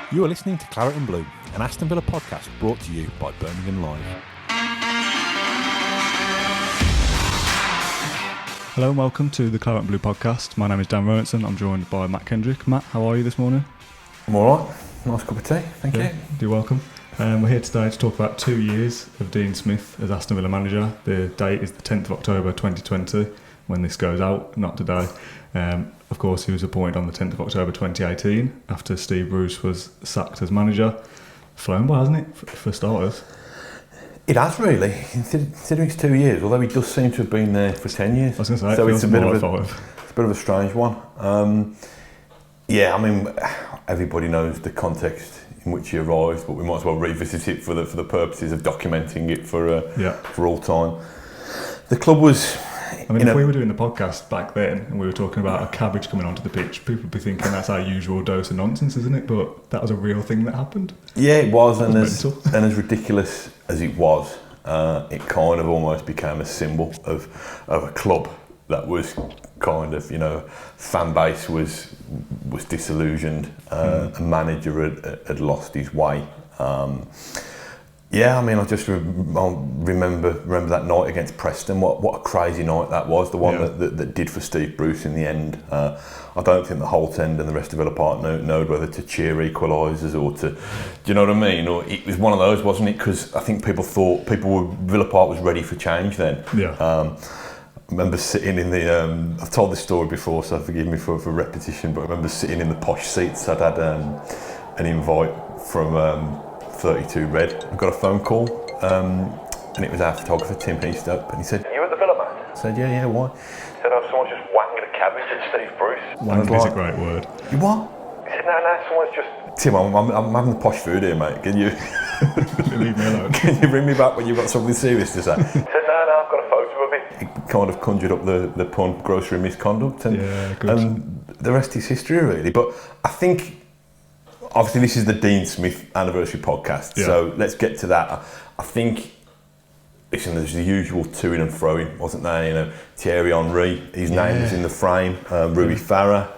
You are listening to Claret and Blue, an Aston Villa podcast brought to you by Birmingham Live. Hello and welcome to the Claret and Blue podcast. My name is Dan Rolinson. I'm joined by Matt Kendrick. Matt, how are you this morning? I'm alright. Nice cup of tea. Thank you. You're welcome. We're here today to talk about 2 years of Dean Smith as Aston Villa manager. The date is the 10th of October 2020 when this goes out, not today. Of course, he was appointed on the 10th of October 2018 after Steve Bruce was sacked as manager. Flown by, hasn't it, for starters? It has really, considering it's 2 years, although he does seem to have been there for 10 years. I was going to say, so it it's a feels bit more of like a, 5. it's a bit of a strange one. Everybody knows the context in which he arrived, but we might as well revisit it for the purposes of documenting it for all time. The club was... if we were doing the podcast back then and we were talking about a cabbage coming onto the pitch, people would be thinking that's our usual dose of nonsense, isn't it? But that was a real thing that happened. Yeah, it was, and mental. as ridiculous as it was, it kind of almost became a symbol of a club that was kind of, fan base was disillusioned, a manager had lost his way. I just remember that night against Preston. What a crazy night that was. The one that did for Steve Bruce in the end. I don't think the Holt end and the rest of Villa Park know whether to cheer equalisers or to, do you know what I mean? Or it was one of those, wasn't it? Because I think Villa Park was ready for change then. Yeah. I remember sitting in the. I've told this story before, so forgive me for repetition. But I remember sitting in the posh seats. I'd had an invite from. 32 Red. I got a phone call and it was our photographer Tim Heastup, and he said, "Are you at the Villa, man?" I said, yeah, why? He said, someone's just whacking a cabbage at Steve Bruce. Wanking is a great word. You what? He said, no, someone's just... Tim, I'm having the posh food here, mate. Can you... Leave me alone. Can you ring me back when you've got something serious to say? He said, no, I've got a photo of it. It kind of conjured up the pun, grocery misconduct, and the rest is history, really. But I think... Obviously, this is the Dean Smith anniversary podcast, so let's get to that. I think, listen, there's the usual to-ing and fro-ing, wasn't there? Thierry Henry, his name was in the frame, Rui Farah.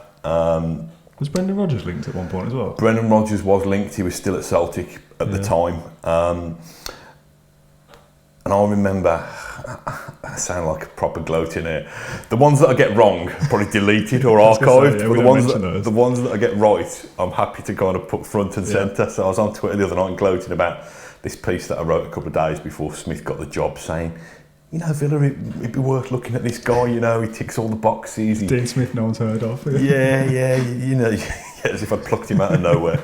Was Brendan Rodgers linked at one point as well? Brendan Rodgers was linked, he was still at Celtic at the time. And I remember, I sound like a proper gloating here. The ones that I get wrong, probably deleted or archived. But the ones that I get right, I'm happy to kind of put front and centre. So I was on Twitter the other night gloating about this piece that I wrote a couple of days before Smith got the job, saying, Villa, it'd be worth looking at this guy. He ticks all the boxes. Dean Smith, no one's heard of. As if I'd plucked him out of nowhere.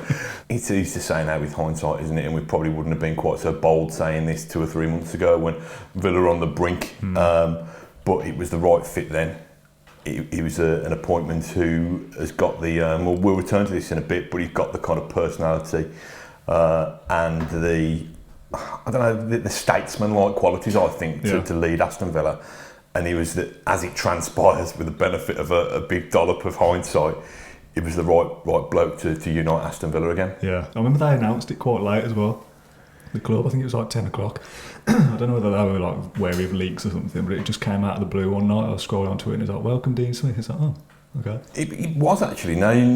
It's easy to say now with hindsight, isn't it? And we probably wouldn't have been quite so bold saying this 2 or 3 months ago when Villa were on the brink. But it was the right fit then. He was an appointment who has got the... we'll return to this in a bit, but he's got the kind of personality and the... I don't know, the statesman-like qualities, I think, to lead Aston Villa. And he was, as it transpires, with the benefit of a big dollop of hindsight, it was the right bloke to unite Aston Villa again. Yeah, I remember they announced it quite late as well. The club, I think it was like 10 o'clock. I don't know whether they were like wary of leaks or something, but it just came out of the blue one night. I was scrolling onto it and it was like, "Welcome, Dean Smith." It's like, oh, okay. It was actually. Now you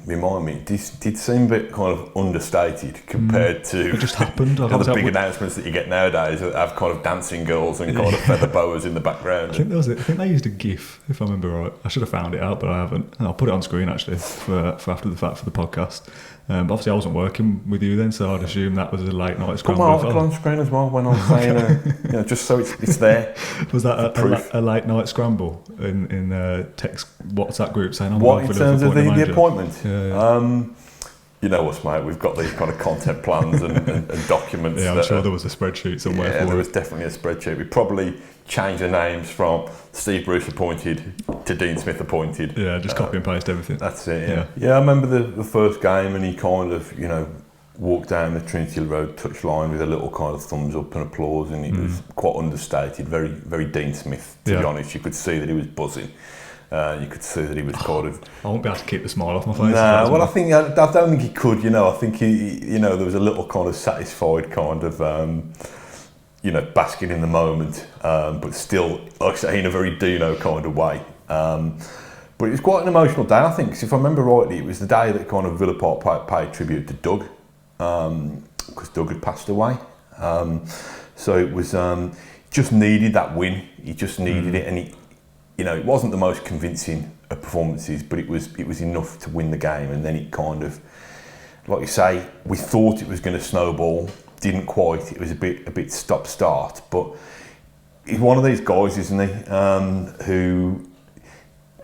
remind me. It did seem a bit kind of understated compared to. It just happened. The big announcements that you get nowadays that have kind of dancing girls and kind of feather boas in the background. I think that was it. I think they used a GIF, if I remember right. I should have found it out, but I haven't. I'll put it on screen actually for after the fact for the podcast. But obviously I wasn't working with you then, so I'd assume that was a late night scramble. Well, I'll on screen as well when I'm saying, just so it's there. Was that a late night scramble in text WhatsApp group saying, what in terms of the appointment? Yeah. You know us, mate, we've got these kind of content plans and documents. Yeah, I'm sure there was a spreadsheet somewhere. Yeah, there was definitely a spreadsheet. We probably changed the names from Steve Bruce appointed to Dean Smith appointed. Yeah, just copy and paste everything. That's it, yeah. I remember the first game and he kind of, walked down the Trinity Road touchline with a little kind of thumbs up and applause, and it was quite understated, very, very Dean Smith, to be honest. You could see that he was buzzing. You could see that he was kind of... I won't be able to keep the smile off my face. No, well, I don't think he could, I think he, there was a little kind of satisfied kind of, basking in the moment, but still, like I say, in a very Dino kind of way. But it was quite an emotional day, I think, because if I remember rightly, it was the day that kind of Villa Park paid tribute to Doug, because Doug had passed away. So it was just needed that win. He just needed it, and it wasn't the most convincing of performances, but it was enough to win the game. And then it kind of, like you say, we thought it was going to snowball, didn't quite. It was a bit stop-start, but he's one of these guys, isn't he, who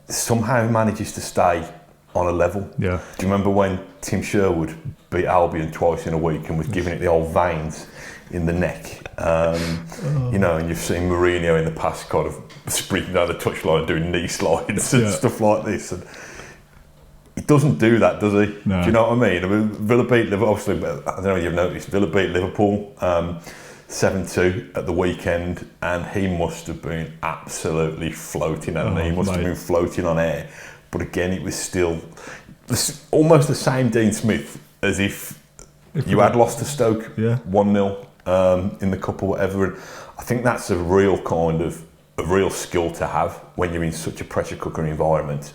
somehow manages to stay on a level. Yeah. Do you remember when Tim Sherwood beat Albion twice in a week and was giving it the old veins in the neck? And you've seen Mourinho in the past kind of sprinting down the touchline doing knee slides and stuff like this. And he doesn't do that, does he? No. Do you know what I mean? Villa beat Liverpool, obviously, I don't know if you've noticed, Villa beat Liverpool 7-2 at the weekend, and he must have been absolutely floating, hadn't he? He must have been floating on air. But again, it was still almost the same Dean Smith as if you had lost to Stoke 1-0 in the cup or whatever. And I think that's a real skill to have when you're in such a pressure cooker environment.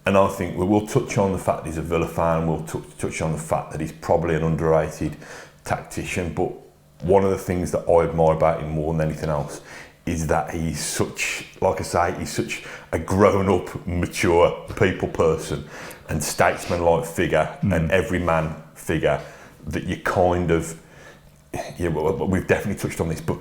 And I think we'll touch on the fact he's a Villa fan, we'll touch on the fact that he's probably an underrated tactician, but one of the things that I admire about him more than anything else is that he's such a grown-up, mature people person and statesman-like figure and everyman figure that you kind of, we've definitely touched on this, but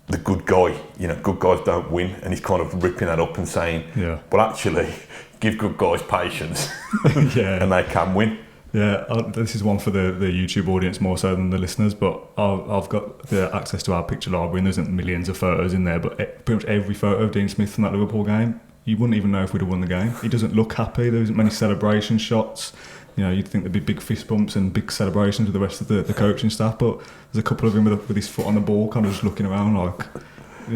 the good guy, good guys don't win, and he's kind of ripping that up and saying, well, actually, give good guys patience and they can win. Yeah, this is one for the YouTube audience more so than the listeners, but I've got the access to our picture library, and there isn't millions of photos in there, but pretty much every photo of Dean Smith from that Liverpool game, you wouldn't even know if we'd have won the game. He doesn't look happy, there isn't many celebration shots. You'd think there'd be big fist bumps and big celebrations with the rest of the coaching staff, but there's a couple of him with his foot on the ball, kind of just looking around like,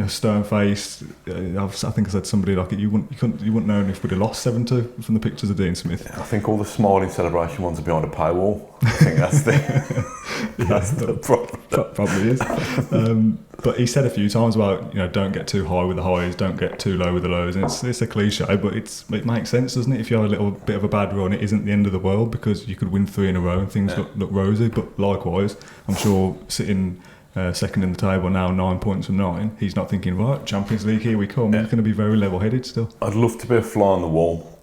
stone faced. I think I said to somebody like you wouldn't know if we'd have lost 7-2 from the pictures of Dean Smith. I think all the smiling celebration ones are behind a paywall. I think that's the problem. Probably is. But he said a few times about don't get too high with the highs, don't get too low with the lows, and it's a cliche, but it makes sense, doesn't it? If you have a little bit of a bad run, it isn't the end of the world because you could win 3 in a row and things look rosy. But likewise, I'm sure sitting second in the table now, 9 points from 9. He's not thinking, right, Champions League, here we come. He's going to be very level-headed still. I'd love to be a fly on the wall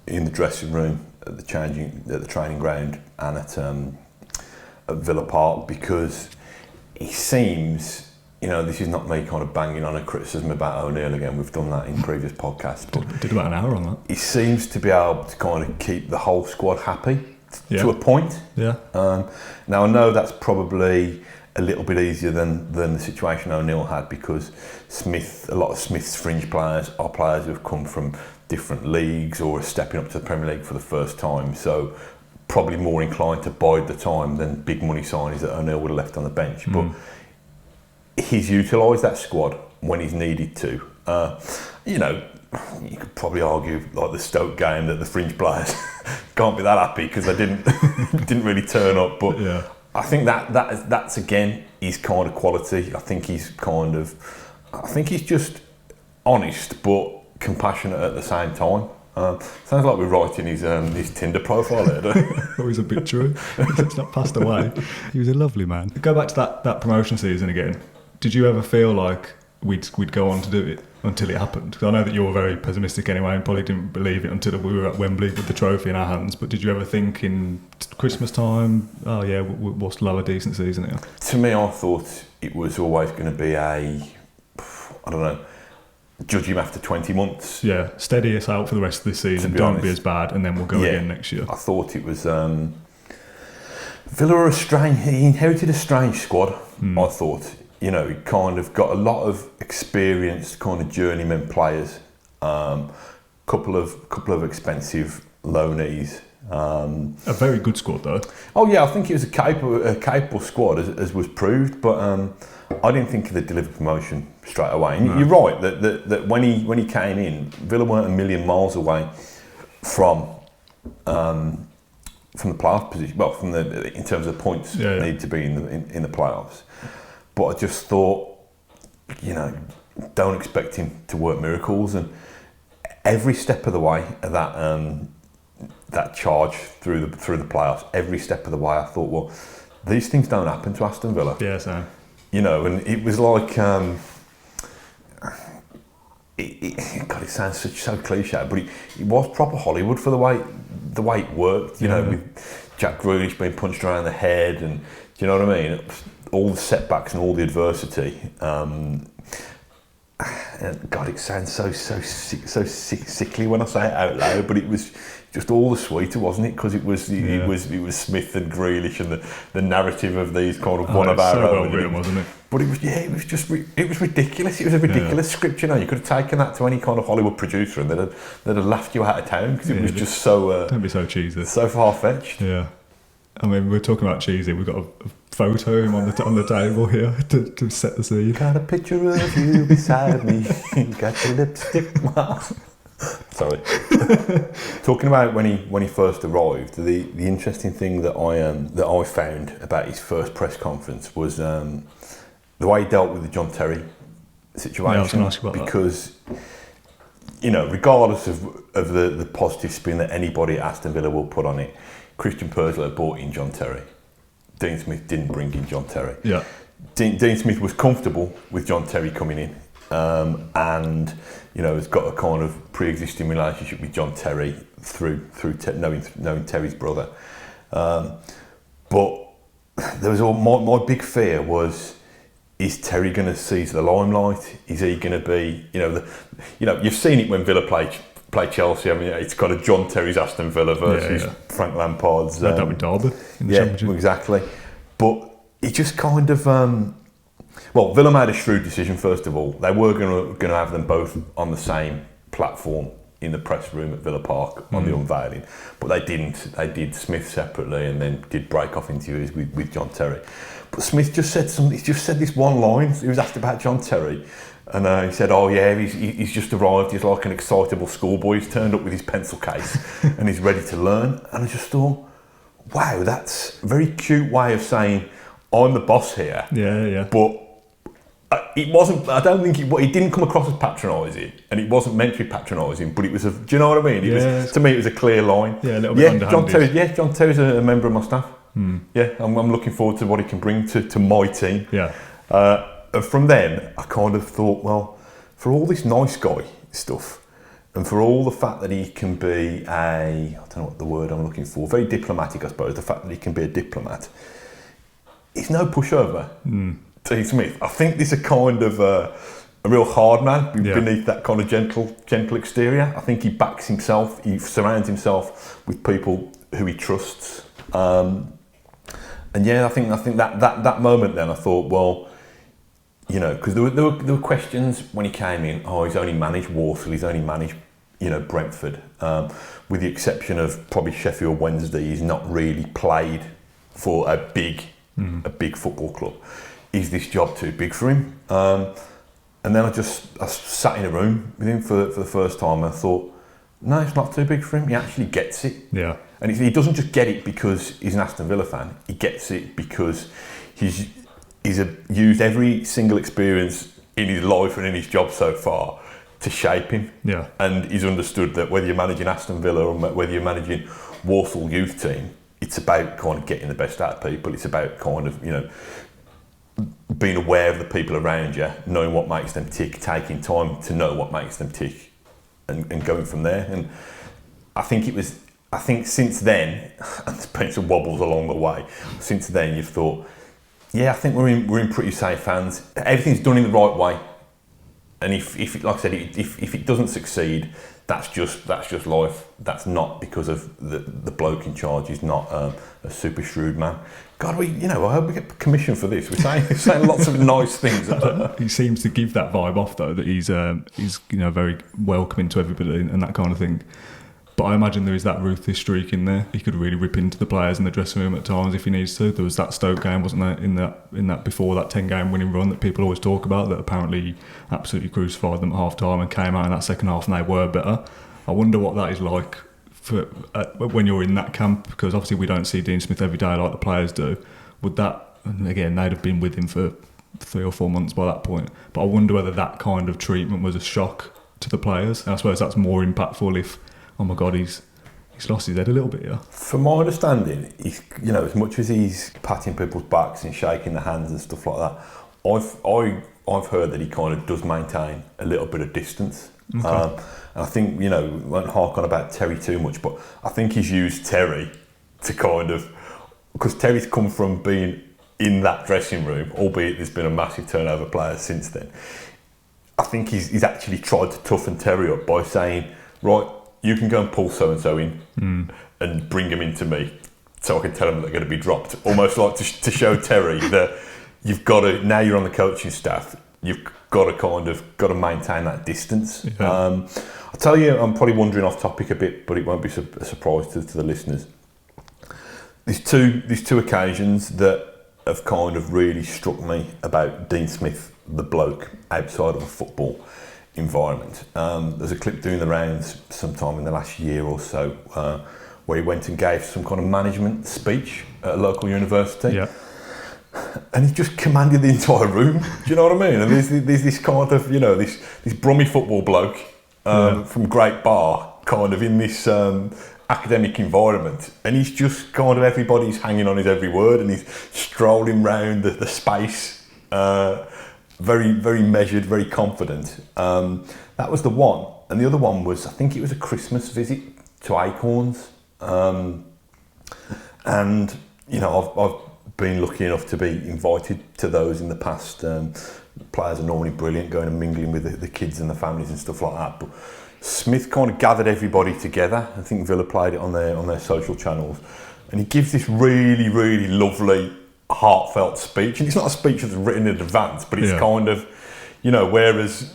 in the dressing room, at the training ground, and at Villa Park, because he seems, this is not me kind of banging on a criticism about O'Neill again. We've done that in previous podcasts. But did about an hour on that. He seems to be able to kind of keep the whole squad happy to a point. Yeah. Now I know that's probably a little bit easier than the situation O'Neill had, because a lot of Smith's fringe players are players who have come from different leagues or are stepping up to the Premier League for the first time, so probably more inclined to bide the time than big money signings that O'Neill would have left on the bench. But he's utilised that squad when he's needed to. You could probably argue, like the Stoke game, that the fringe players can't be that happy because they didn't really turn up. But I think that's again his kind of quality. I think he's just honest but compassionate at the same time. Sounds like we're writing his Tinder profile there. Always a bit true. He's not passed away. He was a lovely man. Go back to that promotion season again. Did you ever feel like we'd go on to do it until it happened? Because I know that you were very pessimistic anyway and probably didn't believe it until we were at Wembley with the trophy in our hands. But did you ever think in Christmas time, oh yeah, we'll still have a decent season here? To me, I thought it was always going to be judge him after 20 months. Yeah, steady us out for the rest of this season, don't be as bad, and then we'll go again next year. I thought it was... Villa he inherited a strange squad, I thought. He kind of got a lot of experienced kind of journeyman players, couple of expensive loanees. A very good squad though. Oh yeah, I think it was a capable squad as was proved, but I didn't think they'd deliver promotion straight away. And you're right that when he came in, Villa weren't a million miles away from the playoff position. Well, in terms of points need to be in the playoffs. But I just thought, don't expect him to work miracles. And every step of the way of that charge through the playoffs, every step of the way, I thought, well, these things don't happen to Aston Villa. Yeah, so. You know, and it was like, God, it sounds so cliche, but it was proper Hollywood for the way it worked. You know, with Jack Grealish being punched around the head, and do you know what I mean? All the setbacks and all the adversity. God, it sounds so sickly when I say it out loud, but it was just all the sweeter, wasn't it? Because it was Smith and Grealish and the narrative of these kind of one of our so own, well written, wasn't it? But it was ridiculous. It was a ridiculous script, you know. You could have taken that to any kind of Hollywood producer and they'd have laughed you out of town because it was just so don't be so cheesy, so far fetched. Yeah, I mean, we're talking about cheesy. We've got a photo of him on the table here to set the scene. Got a picture of you beside me. Got your lipstick mark. Sorry. Talking about when he first arrived, the interesting thing that I found about his first press conference was the way he dealt with the John Terry situation. Yeah, I was going to ask you about because, you know, regardless of the positive spin that anybody at Aston Villa will put on it, Christian Purslow brought in John Terry. Dean Smith didn't bring in John Terry. Yeah. Dean Smith was comfortable with John Terry coming in, and you know has got a kind of pre-existing relationship with John Terry through knowing Terry's brother. But there was my big fear was, is Terry going to seize the limelight? Is he going to be, you've seen it when Villa play Chelsea. I mean, it's kind of John Terry's Aston Villa versus Frank Lampard's. That with Derby in the Championship. Exactly. But it just kind of, Villa made a shrewd decision. First of all, they were going to have them both on the same platform in the press room at Villa Park on the unveiling, but they didn't. They did Smith separately and then did break-off interviews with John Terry. But Smith just said something. He just said this one line. He was asked about John Terry. And he said, "Oh yeah, he's just arrived. He's like an excitable schoolboy. He's turned up with his pencil case and he's ready to learn." And I just thought, wow, that's a very cute way of saying I'm the boss here. Yeah. But it wasn't. I don't think it didn't come across as patronising, and it wasn't meant to be patronising. But it was. Do you know what I mean? It was, to me, it was a clear line. Yeah, a little bit underhanded. John Terry's a member of my staff. Yeah, I'm looking forward to what he can bring to my team. Yeah. And from then, I kind of thought, well, for all this nice guy stuff, and for all the fact that he can be I don't know what the word I'm looking for, very diplomatic, I suppose, the fact that he can be a diplomat, he's no pushover. Dean Smith. I think this is a kind of a real hard man beneath that kind of gentle exterior. I think he backs himself, he surrounds himself with people who he trusts. And yeah, I think that moment then, I thought, well, you know, because there were questions when he came in. Oh, he's only managed Walsall. He's only managed, Brentford. With the exception of probably Sheffield Wednesday, he's not really played for a big football club. Is this job too big for him? And then I sat in a room with him for the first time, and I thought, no, it's not too big for him. He actually gets it. Yeah. And he doesn't just get it because he's an Aston Villa fan. He gets it because he's used every single experience in his life and in his job so far to shape him. Yeah. And he's understood that whether you're managing Aston Villa or whether you're managing Walsall youth team, it's about kind of getting the best out of people. It's about kind of, being aware of the people around you, knowing what makes them tick, taking time to know what makes them tick, and going from there. And I think since then, and there's been some wobbles along the way, since then you've thought, yeah, I think we're in pretty safe hands. Everything's done in the right way, and if like I said, if it doesn't succeed, that's just life. That's not because of the bloke in charge. He's not a super shrewd man. God, I hope we get commission for this. We're saying lots of nice things. He seems to give that vibe off though, that he's very welcoming to everybody and that kind of thing. But I imagine there is that ruthless streak in there. He could really rip into the players in the dressing room at times if he needs to. There was that Stoke game, wasn't there, in that before that 10-game winning run that people always talk about, that apparently absolutely crucified them at half-time and came out in that second half and they were better. I wonder what that is like when you're in that camp, because obviously we don't see Dean Smith every day like the players do. Would that, and again, they'd have been with him for 3 or 4 months by that point, but I wonder whether that kind of treatment was a shock to the players. And I suppose that's more impactful if, oh my God, he's lost his head a little bit, yeah. From my understanding, he's, as much as he's patting people's backs and shaking their hands and stuff like that, I've heard that he kind of does maintain a little bit of distance. Okay. And I think, we won't hark on about Terry too much, but I think he's used Terry to kind of, because Terry's come from being in that dressing room, albeit there's been a massive turnover of players since then. I think he's actually tried to toughen Terry up by saying, right, you can go and pull so-and-so in and bring them into me so I can tell them they're going to be dropped. Almost like to show Terry that you've got to, now you're on the coaching staff, you've got to maintain that distance. Yeah. I'll tell you, I'm probably wandering off topic a bit, but it won't be a surprise to the listeners. There's two occasions that have kind of really struck me about Dean Smith, the bloke, outside of a football environment. There's a clip doing the rounds sometime in the last year or so where he went and gave some kind of management speech at a local university. Yeah. And he just commanded the entire room. Do you know what I mean? And there's this kind of, this Brummie football bloke from Great Bar, kind of in this academic environment, and he's just kind of, everybody's hanging on his every word, and he's strolling round the space, very, very measured, very confident. That was the one, and the other one was, I think it was a Christmas visit to Acorns, and I've been lucky enough to be invited to those in the past. Players are normally brilliant, going and mingling with the kids and the families and stuff like that, but Smith kind of gathered everybody together. I think Villa played it on their social channels, and he gives this really, really lovely, heartfelt speech. And it's not a speech that's written in advance, but it's kind of, whereas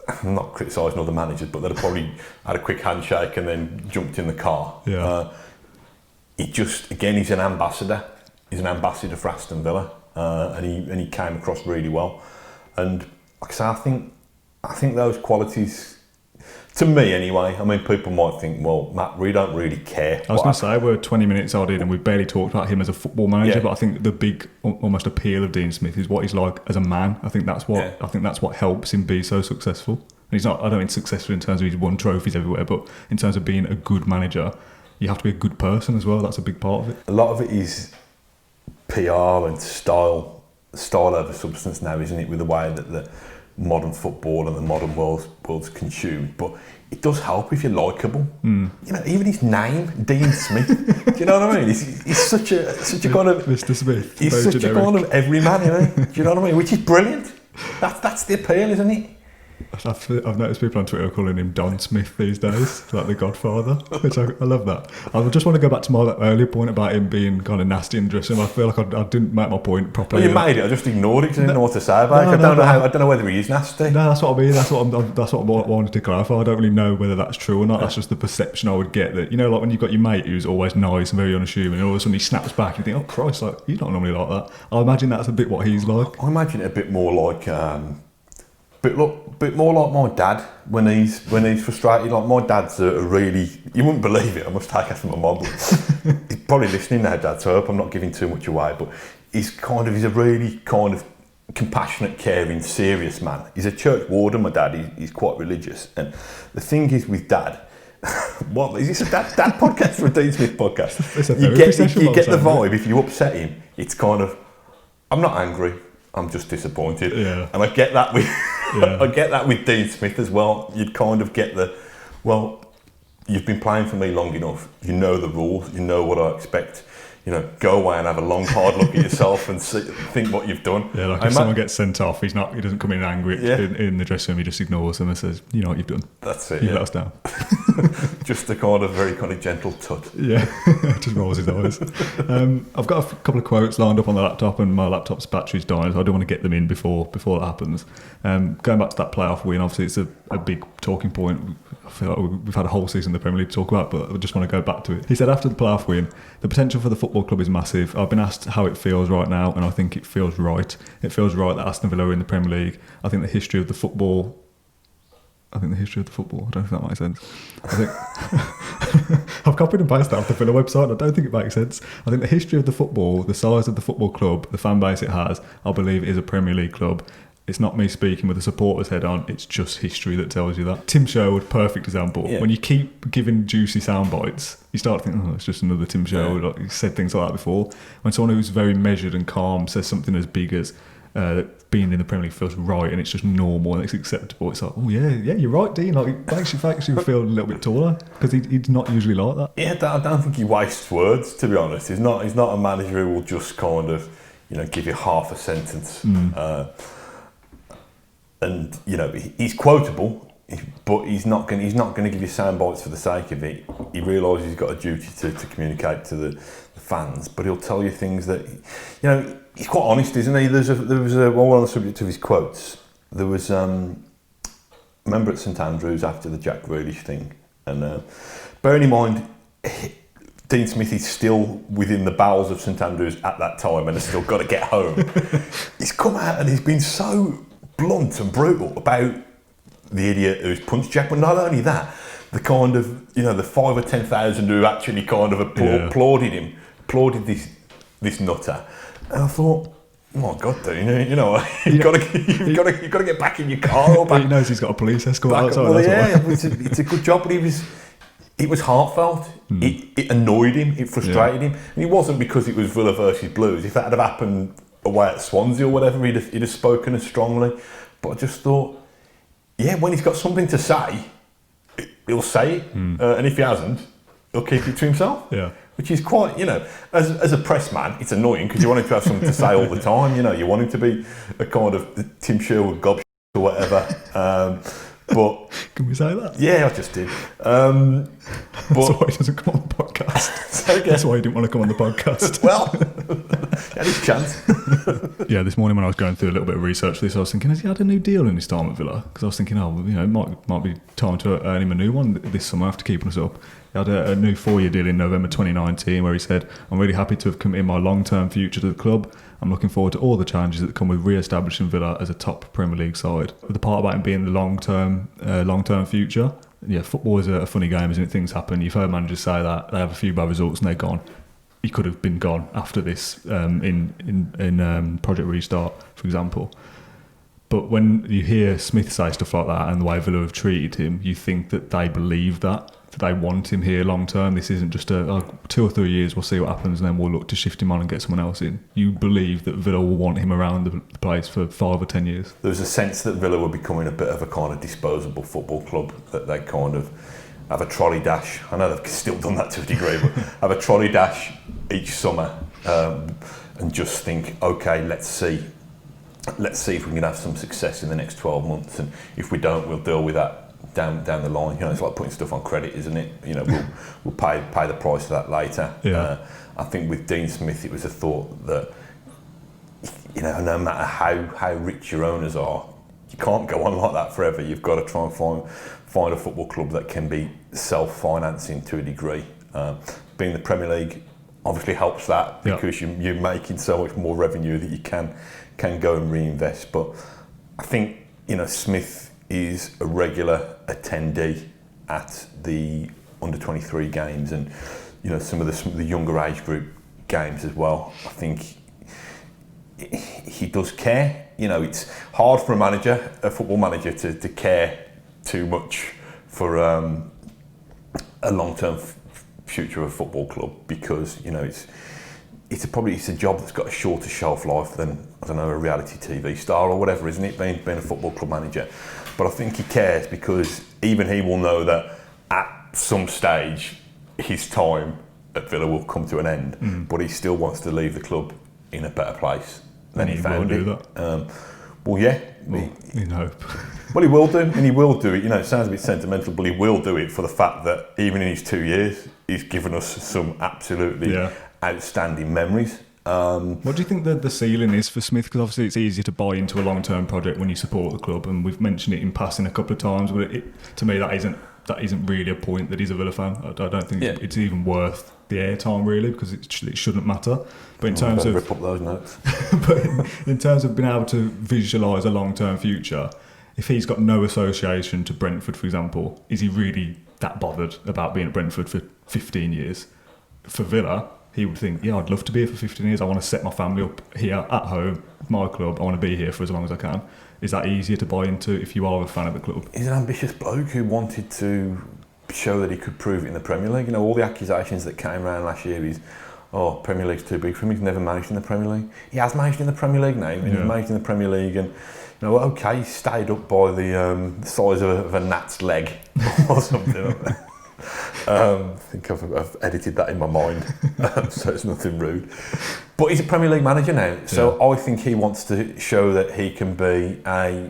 I'm not criticising other managers, but they'd have probably had a quick handshake and then jumped in the car. Yeah. He's an ambassador. He's an ambassador for Aston Villa, and he came across really well. And like I say, I think those qualities. To me, anyway. I mean, people might think, well, Matt, we don't really care. I was going to say, we're 20 minutes odd in and we've barely talked about him as a football manager, but I think the big, almost appeal of Dean Smith is what he's like as a man. I think that's what helps him be so successful. And he's not, I don't mean successful in terms of he's won trophies everywhere, but in terms of being a good manager, you have to be a good person as well. That's a big part of it. A lot of it is PR and style over substance now, isn't it, with the way that the modern football and the modern world's consumed, but it does help if you're likeable. Even his name, Dean Smith. Do you know what I mean? He's such a kind of Mr. Smith. He's such generic. A kind of everyman, Do you know what I mean? Which is brilliant. That's the appeal, isn't it? I've noticed people on Twitter calling him Don Smith these days, like the Godfather, which I love that. I just want to go back to my earlier point about him being kind of nasty in the dressing room. I feel like I didn't make my point properly. Well, you made it. I just ignored it because I didn't know what to say about it. I don't know whether he is nasty. No, that's what I mean. That's what I wanted to clarify. I don't really know whether that's true or not. That's just the perception I would get. That, like when you've got your mate who's always nice and very unassuming, and all of a sudden he snaps back and you think, oh Christ, like he's not normally like that. I imagine that's a bit what he's like. I imagine it a bit more like. Bit more like my dad when he's frustrated. Like my dad's a really, you wouldn't believe it. I must take after my mum. He's probably listening now, Dad. So I hope I'm not giving too much away. But he's a really kind of compassionate, caring, serious man. He's a church warden. My dad. He's quite religious. And the thing is with Dad. What is this a dad podcast or a Dean Smith podcast? You get the vibe. If you upset him, it's kind of, I'm not angry. I'm just disappointed. Yeah. And I get that with. I get that with Dean Smith as well. You'd kind of get you've been playing for me long enough. You know the rules. You know what I expect. Go away and have a long, hard look at yourself and think what you've done. Yeah, like if someone gets sent off, he doesn't come in angry in the dressing room. He just ignores them and says, "You know what you've done. That's it. You let us down." Just a kind of very kind of gentle tut. Yeah, just rolls his eyes. I've got a couple of quotes lined up on the laptop, and my laptop's battery's dying, so I don't want to get them in before that happens. Going back to that playoff win, obviously it's a big talking point. I feel like we've had a whole season of the Premier League to talk about, but I just want to go back to it. He said after the playoff win, the potential for the football club is massive. I've been asked how it feels right now, and I think it feels right. It feels right that Aston Villa are in the Premier League. I think the history of the football. I don't know if that makes sense. I've copied and pasted that off the Villa website. I don't think it makes sense. I think the history of the football, the size of the football club, the fan base it has, I believe it is a Premier League club. It's not me speaking with a supporter's head on, it's just history that tells you that. Tim Sherwood, perfect example. Yeah. When you keep giving juicy sound bites, you start thinking, oh, it's just another Tim Sherwood. Like, he said things like that before. When someone who's very measured and calm says something as big as being in the Premier League feels right and it's just normal and it's acceptable, it's like, oh yeah, you're right, Dean. Like, it makes you feel a little bit taller, because he's not usually like that. Yeah, I don't think he wastes words, to be honest. He's not a manager who will just kind of, give you half a sentence. And he's quotable, but he's not going to give you sound bites for the sake of it. He realises he's got a duty to communicate to the fans, but he'll tell you things that, he's quite honest, isn't he? There was while on the subject of his quotes, there was remember at St Andrews after the Jack Grealish thing, and bearing in mind, Dean Smith is still within the bowels of St Andrews at that time and has still got to get home. He's come out and he's been so blunt and brutal about the idiot who's punched Jack, but not only that, the kind of, the 5 or 10,000 who actually kind of applauded this nutter. And I thought, oh my God, Dean, you've got to get back in your car. Or back, he knows he's got a police escort outside. Well, it's a good job, but it was heartfelt. It annoyed him, it frustrated him, and it wasn't because it was Villa versus Blues. If that had happened away at Swansea or whatever, he'd have spoken as strongly. But I just thought, when he's got something to say, he'll say it, and if he hasn't, he'll keep it to himself. Yeah. Which is quite, as a press man, it's annoying because you want him to have something to say all the time. You want him to be a kind of Tim Sherwood gob or whatever. But can we say that? Yeah, I just did. That's why he doesn't come on the podcast. That's why he didn't want to come on the podcast. Well, he had his chance. Yeah, this morning when I was going through a little bit of research for this, I was thinking, has he had a new deal in his time at Villa? Because I was thinking, it might be time to earn him a new one this summer after keeping us up. He had a new 4-year deal in November 2019 where he said, I'm really happy to have committed my long-term future to the club. I'm looking forward to all the challenges that come with re-establishing Villa as a top Premier League side. The part about him being the long-term future, football is a funny game, isn't it? Things happen. You've heard managers say that. They have a few bad results and they're gone. He could have been gone after this in Project Restart, for example. But when you hear Smith say stuff like that and the way Villa have treated him, you think that they believe that they want him here long term. This isn't just 2 or 3 years, we'll see what happens and then we'll look to shift him on and get someone else in. You believe that Villa will want him around the place for 5 or 10 years? There was a sense that Villa were becoming a bit of a kind of disposable football club, that they kind of have a trolley dash. I know they've still done that to a degree, but have a trolley dash each summer and just think, okay, let's see if we can have some success in the next 12 months, and if we don't, we'll deal with that down the line. It's like putting stuff on credit, isn't it? We'll pay the price of that later. Yeah. I think with Dean Smith, it was a thought that no matter how rich your owners are, you can't go on like that forever. You've got to try and find a football club that can be self-financing to a degree. Being the Premier League obviously helps that, because you're making so much more revenue that you can go and reinvest. But I think Smith is a regular attendee at the under-23 games and some of the younger age group games as well. I think he does care. It's hard for a football manager to care too much for a long-term future of a football club, because it's a job that's got a shorter shelf life than, I don't know, a reality TV star or whatever, isn't it? Being a football club manager. But I think he cares because even he will know that at some stage his time at Villa will come to an end, but he still wants to leave the club in a better place than he found it. In hope. Well, he will do, and he will do it. It sounds a bit sentimental, but he will do it for the fact that even in his 2 years, he's given us some absolutely outstanding memories. What do you think the ceiling is for Smith? Because obviously it's easier to buy into a long-term project when you support the club, and we've mentioned it in passing a couple of times. But to me, that isn't really a point that he's a Villa fan. I don't think it's even worth the airtime really, because it shouldn't matter. But in terms of rip up those notes. But in terms of being able to visualise a long-term future, if he's got no association to Brentford, for example, is he really that bothered about being at Brentford for 15 years? For Villa, he would think, yeah, I'd love to be here for 15 years. I want to set my family up here at home, my club. I want to be here for as long as I can. Is that easier to buy into if you are a fan of the club? He's an ambitious bloke who wanted to show that he could prove it in the Premier League. You know, all the accusations that came around last year is, Premier League's too big for him. He's never managed in the Premier League. He has managed in the Premier League now. He's managed in the Premier League, and he stayed up by the size of a gnat's leg or something. I think I've edited that in my mind, so it's nothing rude. But he's a Premier League manager now, so I think he wants to show that he can be a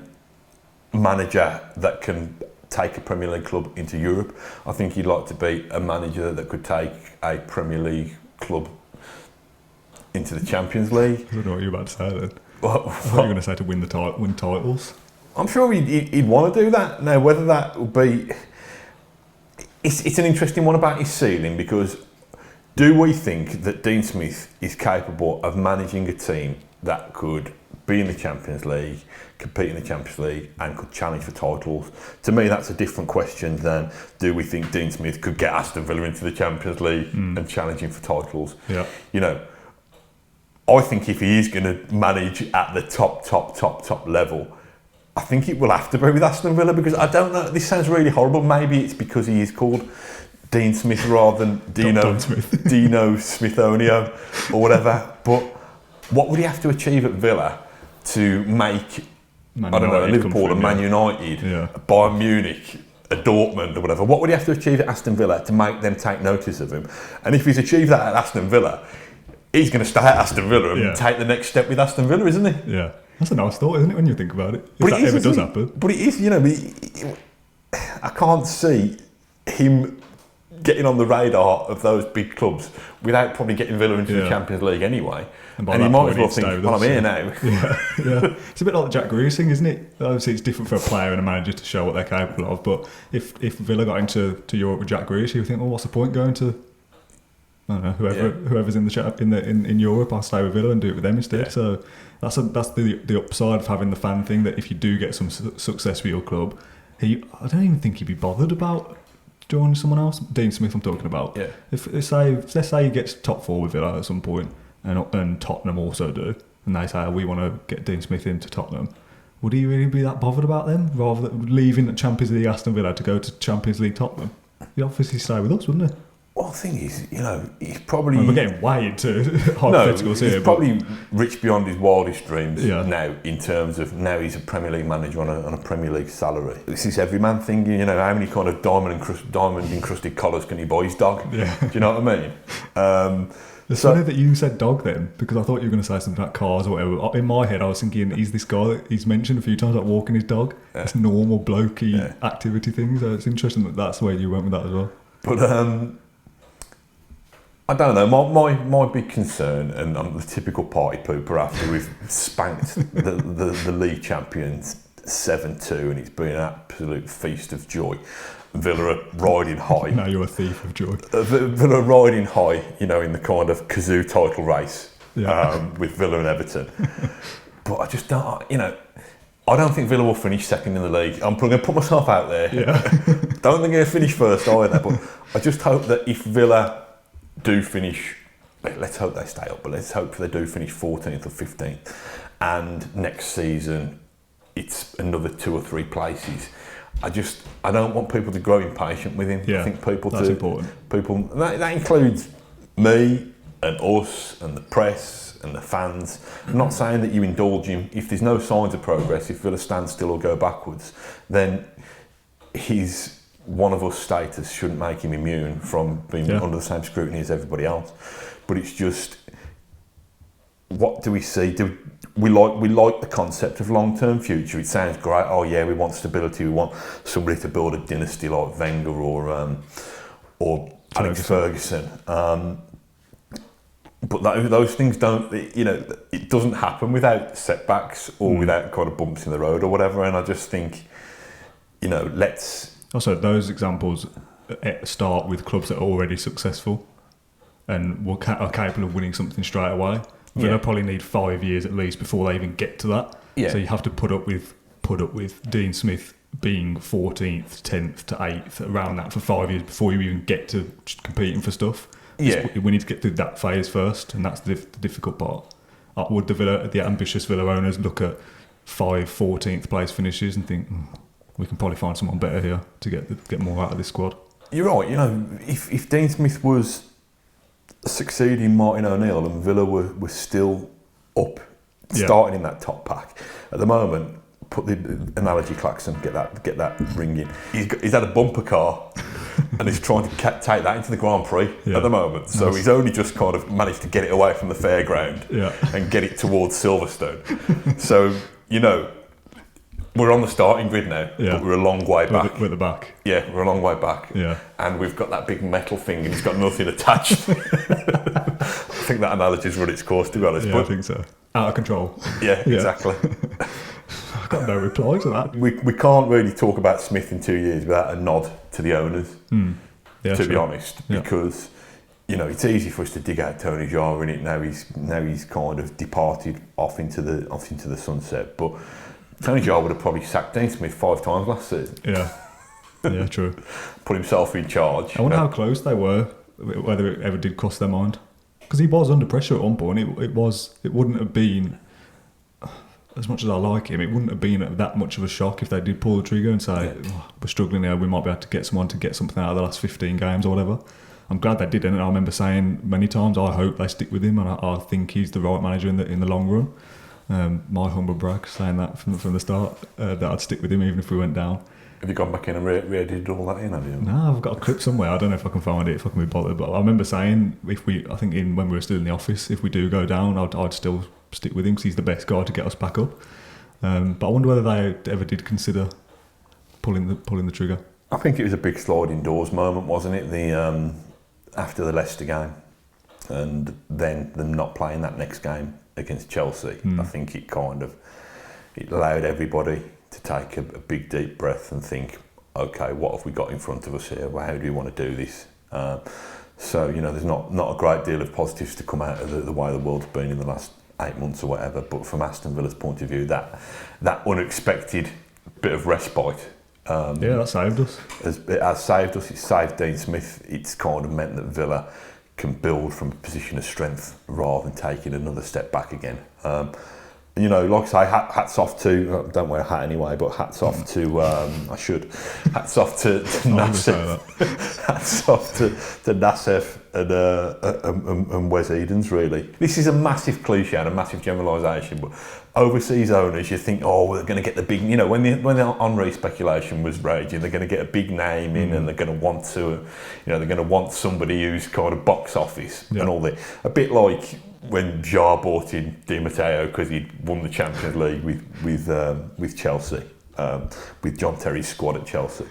manager that can take a Premier League club into Europe. I think he'd like to be a manager that could take a Premier League club into the Champions League. I don't know what you're about to say then. What I thought you were going to say to win titles. I'm sure he'd want to do that. Now, whether that will be... It's an interesting one about his ceiling, because do we think that Dean Smith is capable of managing a team that could be in the Champions League, compete in the Champions League and could challenge for titles? To me, that's a different question than do we think Dean Smith could get Aston Villa into the Champions League and challenging for titles? Yeah. You know, I think if he is going to manage at the top level, I think it will have to be with Aston Villa, because I don't know, this sounds really horrible. Maybe it's because he is called Dean Smith rather than Dino Smithonio or whatever. But what would he have to achieve at Villa to make, Liverpool and Man United, Bayern Munich, a Dortmund or whatever? What would he have to achieve at Aston Villa to make them take notice of him? And if he's achieved that at Aston Villa, he's going to stay at Aston Villa and take the next step with Aston Villa, isn't he? Yeah. That's a nice thought, isn't it, when you think about it? If but that ever does happen. But it is, I can't see him getting on the radar of those big clubs without probably getting Villa into the Champions League anyway. And he might as well think, well, I'm here now. Yeah. It's a bit like the Jack Grealish thing, isn't it? Obviously, it's different for a player and a manager to show what they're capable of. But if Villa got into Europe with Jack Grealish, you would think, well, what's the point going to... I don't know, whoever's in Europe, I'll stay with Villa and do it with them instead. Yeah. So that's the upside of having the fan thing, that if you do get some success with your club, I don't even think he'd be bothered about joining someone else. Dean Smith, I'm talking about. Yeah. Let's say he gets top four with Villa at some point, and Tottenham also do, and they say, we want to get Dean Smith into Tottenham. Would he really be that bothered about them, rather than leaving the Champions League Aston Villa to go to Champions League Tottenham? He'd obviously stay with us, wouldn't he? Well, the thing is, he's probably... we're getting way into hypotheticals here. He's probably rich beyond his wildest dreams now, in terms of now he's a Premier League manager on a Premier League salary. This is everyman thing, how many kind of diamond encrusted collars can he buy his dog? Yeah. Do you know what I mean? It's funny that you said dog then, because I thought you were going to say something about cars or whatever. In my head, I was thinking, he's this guy that he's mentioned a few times, like walking his dog. Yeah. It's normal blokey activity thing, so it's interesting that that's where you went with that as well. But... I don't know, my big concern, and I'm the typical party pooper after we've spanked the league champions 7-2 and it's been an absolute feast of joy. Villa are riding high. Now you're a thief of joy. Villa are riding high, in the kind of kazoo title race with Villa and Everton. But I just don't, I don't think Villa will finish second in the league. I'm going to put myself out there. Yeah. Don't think they're going to finish first either, but I just hope that if Villa do finish, let's hope they stay up, but let's hope they do finish 14th or 15th, and next season it's another 2 or 3 places. I don't want people to grow impatient with him. I think that's important. People that includes me and us and the press and the fans. I'm not saying that you indulge him. If there's no signs of progress, if Villa stand still or go backwards, then his one of us status shouldn't make him immune from being under the same scrutiny as everybody else. But it's just, what do we see? We like the concept of long-term future. It sounds great. Oh yeah, we want stability. We want somebody to build a dynasty like Wenger or Alex Ferguson. But those things don't. It doesn't happen without setbacks or without kind of bumps in the road or whatever. And I just think, let's. Also, those examples start with clubs that are already successful and are capable of winning something straight away. Villa probably need 5 years at least before they even get to that. Yeah. So you have to put up with Dean Smith being 14th, 10th to 8th, around that for 5 years before you even get to competing for stuff. Yeah. We need to get through that phase first, and that's the difficult part. Would the ambitious Villa owners look at 14th place finishes and think, we can probably find someone better here to get more out of this squad? You're right. If Dean Smith was succeeding Martin O'Neill and Villa were still up, starting in that top pack at the moment, put the analogy klaxon, get that ringing. He's had a bumper car and he's trying to take that into the Grand Prix at the moment. So he's only just kind of managed to get it away from the fairground and get it towards Silverstone. So, we're on the starting grid now, but we're a long way back. We're at the back. Yeah, we're a long way back. Yeah. And we've got that big metal thing and it's got nothing attached. I think that analogy's run its course, to be honest. Yeah, but I think so. Out of control. Yeah, exactly. I've got no reply to that. We can't really talk about Smith in 2 years without a nod to the owners, to be honest, because it's easy for us to dig out Tony Jaa in it. Now he's kind of departed off into the sunset, but Tony Jaa would have probably sacked Dean Smith 5 times last season. Yeah, true. Put himself in charge. I wonder how close they were, whether it ever did cross their mind, because he was under pressure at one point. It wouldn't have been, as much as I like him, it wouldn't have been that much of a shock if they did pull the trigger and say, we're struggling here, we might be able to get someone to get something out of the last 15 games or whatever. I'm glad they didn't. I remember saying many times, I hope they stick with him, and I think he's the right manager in the long run. My humble brag, saying that from the start, that I'd stick with him even if we went down. Have you gone back in and re-edited all that in, have you? No, I've got a clip somewhere. I don't know if I can find it, if I can be bothered. But I remember saying, when we were still in the office, if we do go down, I'd still stick with him because he's the best guy to get us back up. But I wonder whether they ever did consider pulling the trigger. I think it was a big sliding doors moment, wasn't it? After the Leicester game, and then them not playing that next game against Chelsea. I think it allowed everybody to take a big deep breath and think, okay, what have we got in front of us here? Well, how do we want to do this? So there's not a great deal of positives to come out of the way the world's been in the last 8 months or whatever. But from Aston Villa's point of view, that unexpected bit of respite. That saved us. It has saved us. It's saved Dean Smith. It's kind of meant that Villa can build from a position of strength rather than taking another step back again. Like I say, hats off to, I don't wear a hat anyway, but hats off to, hats off to Nassef. Hats off to Nassef and Wes Edens, really. This is a massive cliche and a massive generalisation, but overseas owners, you think, they're going to get the big, when the Henry speculation was raging, they're going to get a big name in and they're going to want to, they're going to want somebody who's kind of box office and all that. A bit like when Jaa bought in Di Matteo because he'd won the Champions League with Chelsea, with John Terry's squad at Chelsea.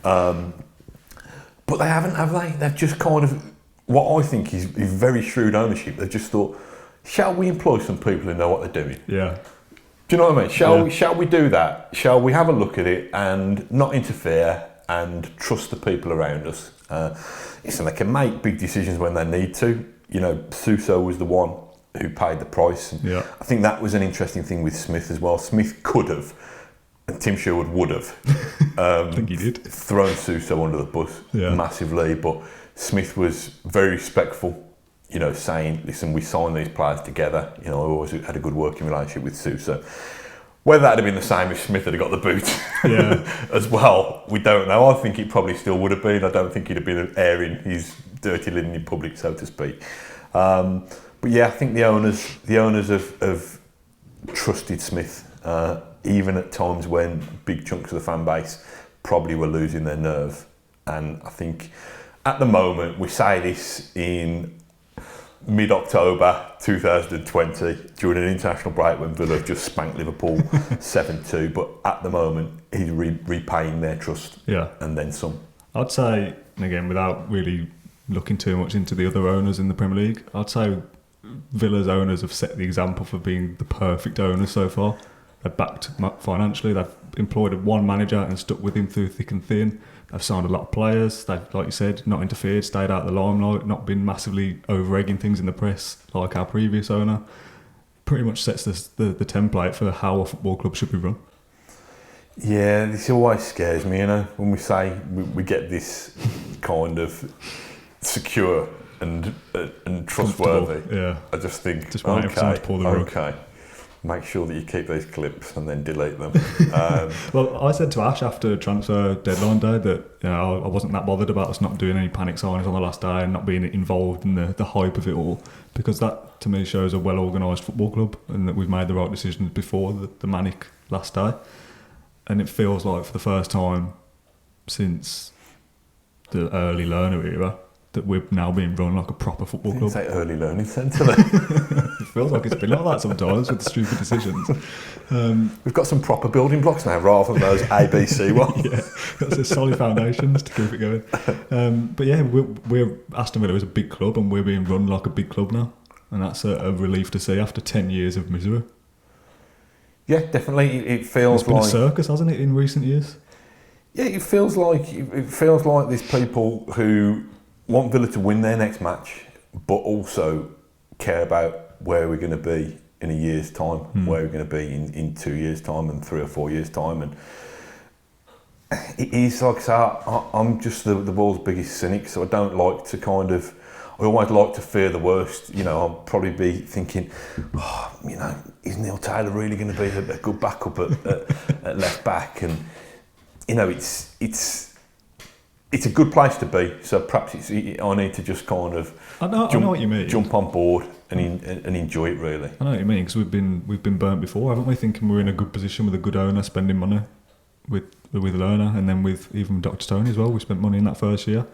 But they haven't, have they? They've just kind of, what I think is very shrewd ownership. They've just thought, shall we employ some people who know what they're doing? Yeah. Do you know what I mean? Shall we do that? Shall we have a look at it and not interfere and trust the people around us? Listen, they can make big decisions when they need to. Suso was the one who paid the price. And I think that was an interesting thing with Smith as well. Smith could have, and Tim Sherwood would have, I think he did, thrown Suso under the bus massively. But Smith was very respectful, saying, listen, we signed these players together. I always had a good working relationship with Suso. Whether that had been the same if Smith had got the boot as well, we don't know. I think it probably still would have been. I don't think he'd have been airing his dirty linen in public, so to speak. But I think the owners have trusted Smith, even at times when big chunks of the fan base probably were losing their nerve. And I think at the moment, we say this in mid-October 2020 during an international break when Villa just spanked Liverpool 7-2, but at the moment he's repaying their trust and then some. I'd say, and again, without really looking too much into the other owners in the Premier League, I'd say Villa's owners have set the example for being the perfect owners so far. They're backed financially, they've employed one manager and stuck with him through thick and thin. They've signed a lot of players. They've, like you said, not interfered, stayed out of the limelight, not been massively over-egging things in the press like our previous owner. Pretty much sets the template for how a football club should be run. Yeah, this always scares me, when we say we get this kind of secure and trustworthy. Yeah. I just think, Just waiting for someone to pull the rug. okay, make sure that you keep these clips and then delete them. Well, I said to Ash after transfer deadline day that I wasn't that bothered about us not doing any panic signings on the last day and not being involved in the hype of it all, because that to me shows a well organised football club and that we've made the right decisions before the manic last day. And it feels like for the first time since the early learner era that we're now being run like a proper football club. Say early learning centre then. It feels like it's been like that sometimes with stupid decisions. We've got some proper building blocks now rather than those ABC ones. Yeah, got some solid foundations to keep it going. But yeah, we're Aston Villa is a big club and we're being run like a big club now, and that's a relief to see after 10 years of misery. Yeah, definitely. It feels It's been like a circus, hasn't it, in recent years? Yeah, it feels like there's people who want Villa to win their next match, but also care about where we're going to be in a year's time, where we're going to be in 2 years' time and 3 or 4 years' time. And it is like I say, I'm just the world's biggest cynic, so I don't like to I always like to fear the worst. I'll probably be thinking, is Neil Taylor really going to be a good backup at left back? And it's a good place to be. So perhaps I need to just kind of I know what you mean. Jump on board and enjoy it really. I know what you mean, because we've been burnt before, haven't we? Thinking we're in a good position with a good owner, spending money with Lerner, and then with even Dr. Tony as well. We spent money in that first year.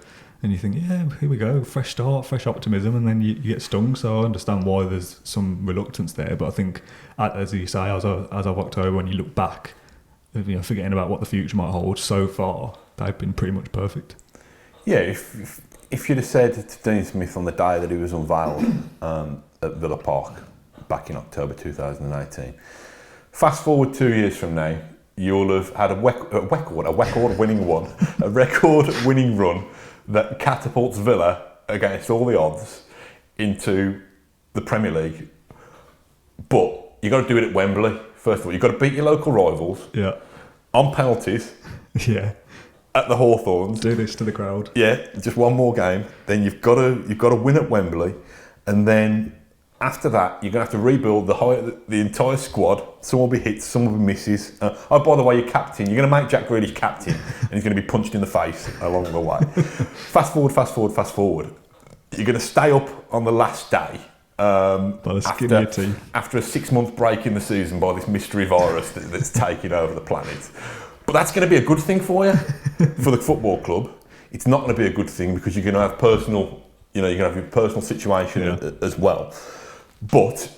And you think, yeah, here we go, fresh start, fresh optimism, and then you get stung. So I understand why there's some reluctance there. But I think, as you say, as of October, when you look back, forgetting about what the future might hold, so far they've been pretty much perfect. Yeah, if you'd have said to Dean Smith on the day that he was unveiled at Villa Park back in October 2018, fast forward 2 years from now, you'll have had a record winning run that catapults Villa against all the odds into the Premier League. But you've got to do it at Wembley. First of all, you've got to beat your local rivals. Yeah. On penalties. Yeah. At the Hawthorns. Do this to the crowd. Yeah, just one more game. Then you've got to win at Wembley, and then after that you're going to have to rebuild the entire squad. Some will be hits, some will be misses. Oh, by the way, your captain. You're going to make Jack Grealish captain, and he's going to be punched in the face along the way. Fast forward. You're going to stay up on the last day. After a 6-month break in the season by this mystery virus that's taking over the planet. But that's going to be a good thing for you, for the football club. It's not going to be a good thing because you're going to have you're going to have your personal situation as well. But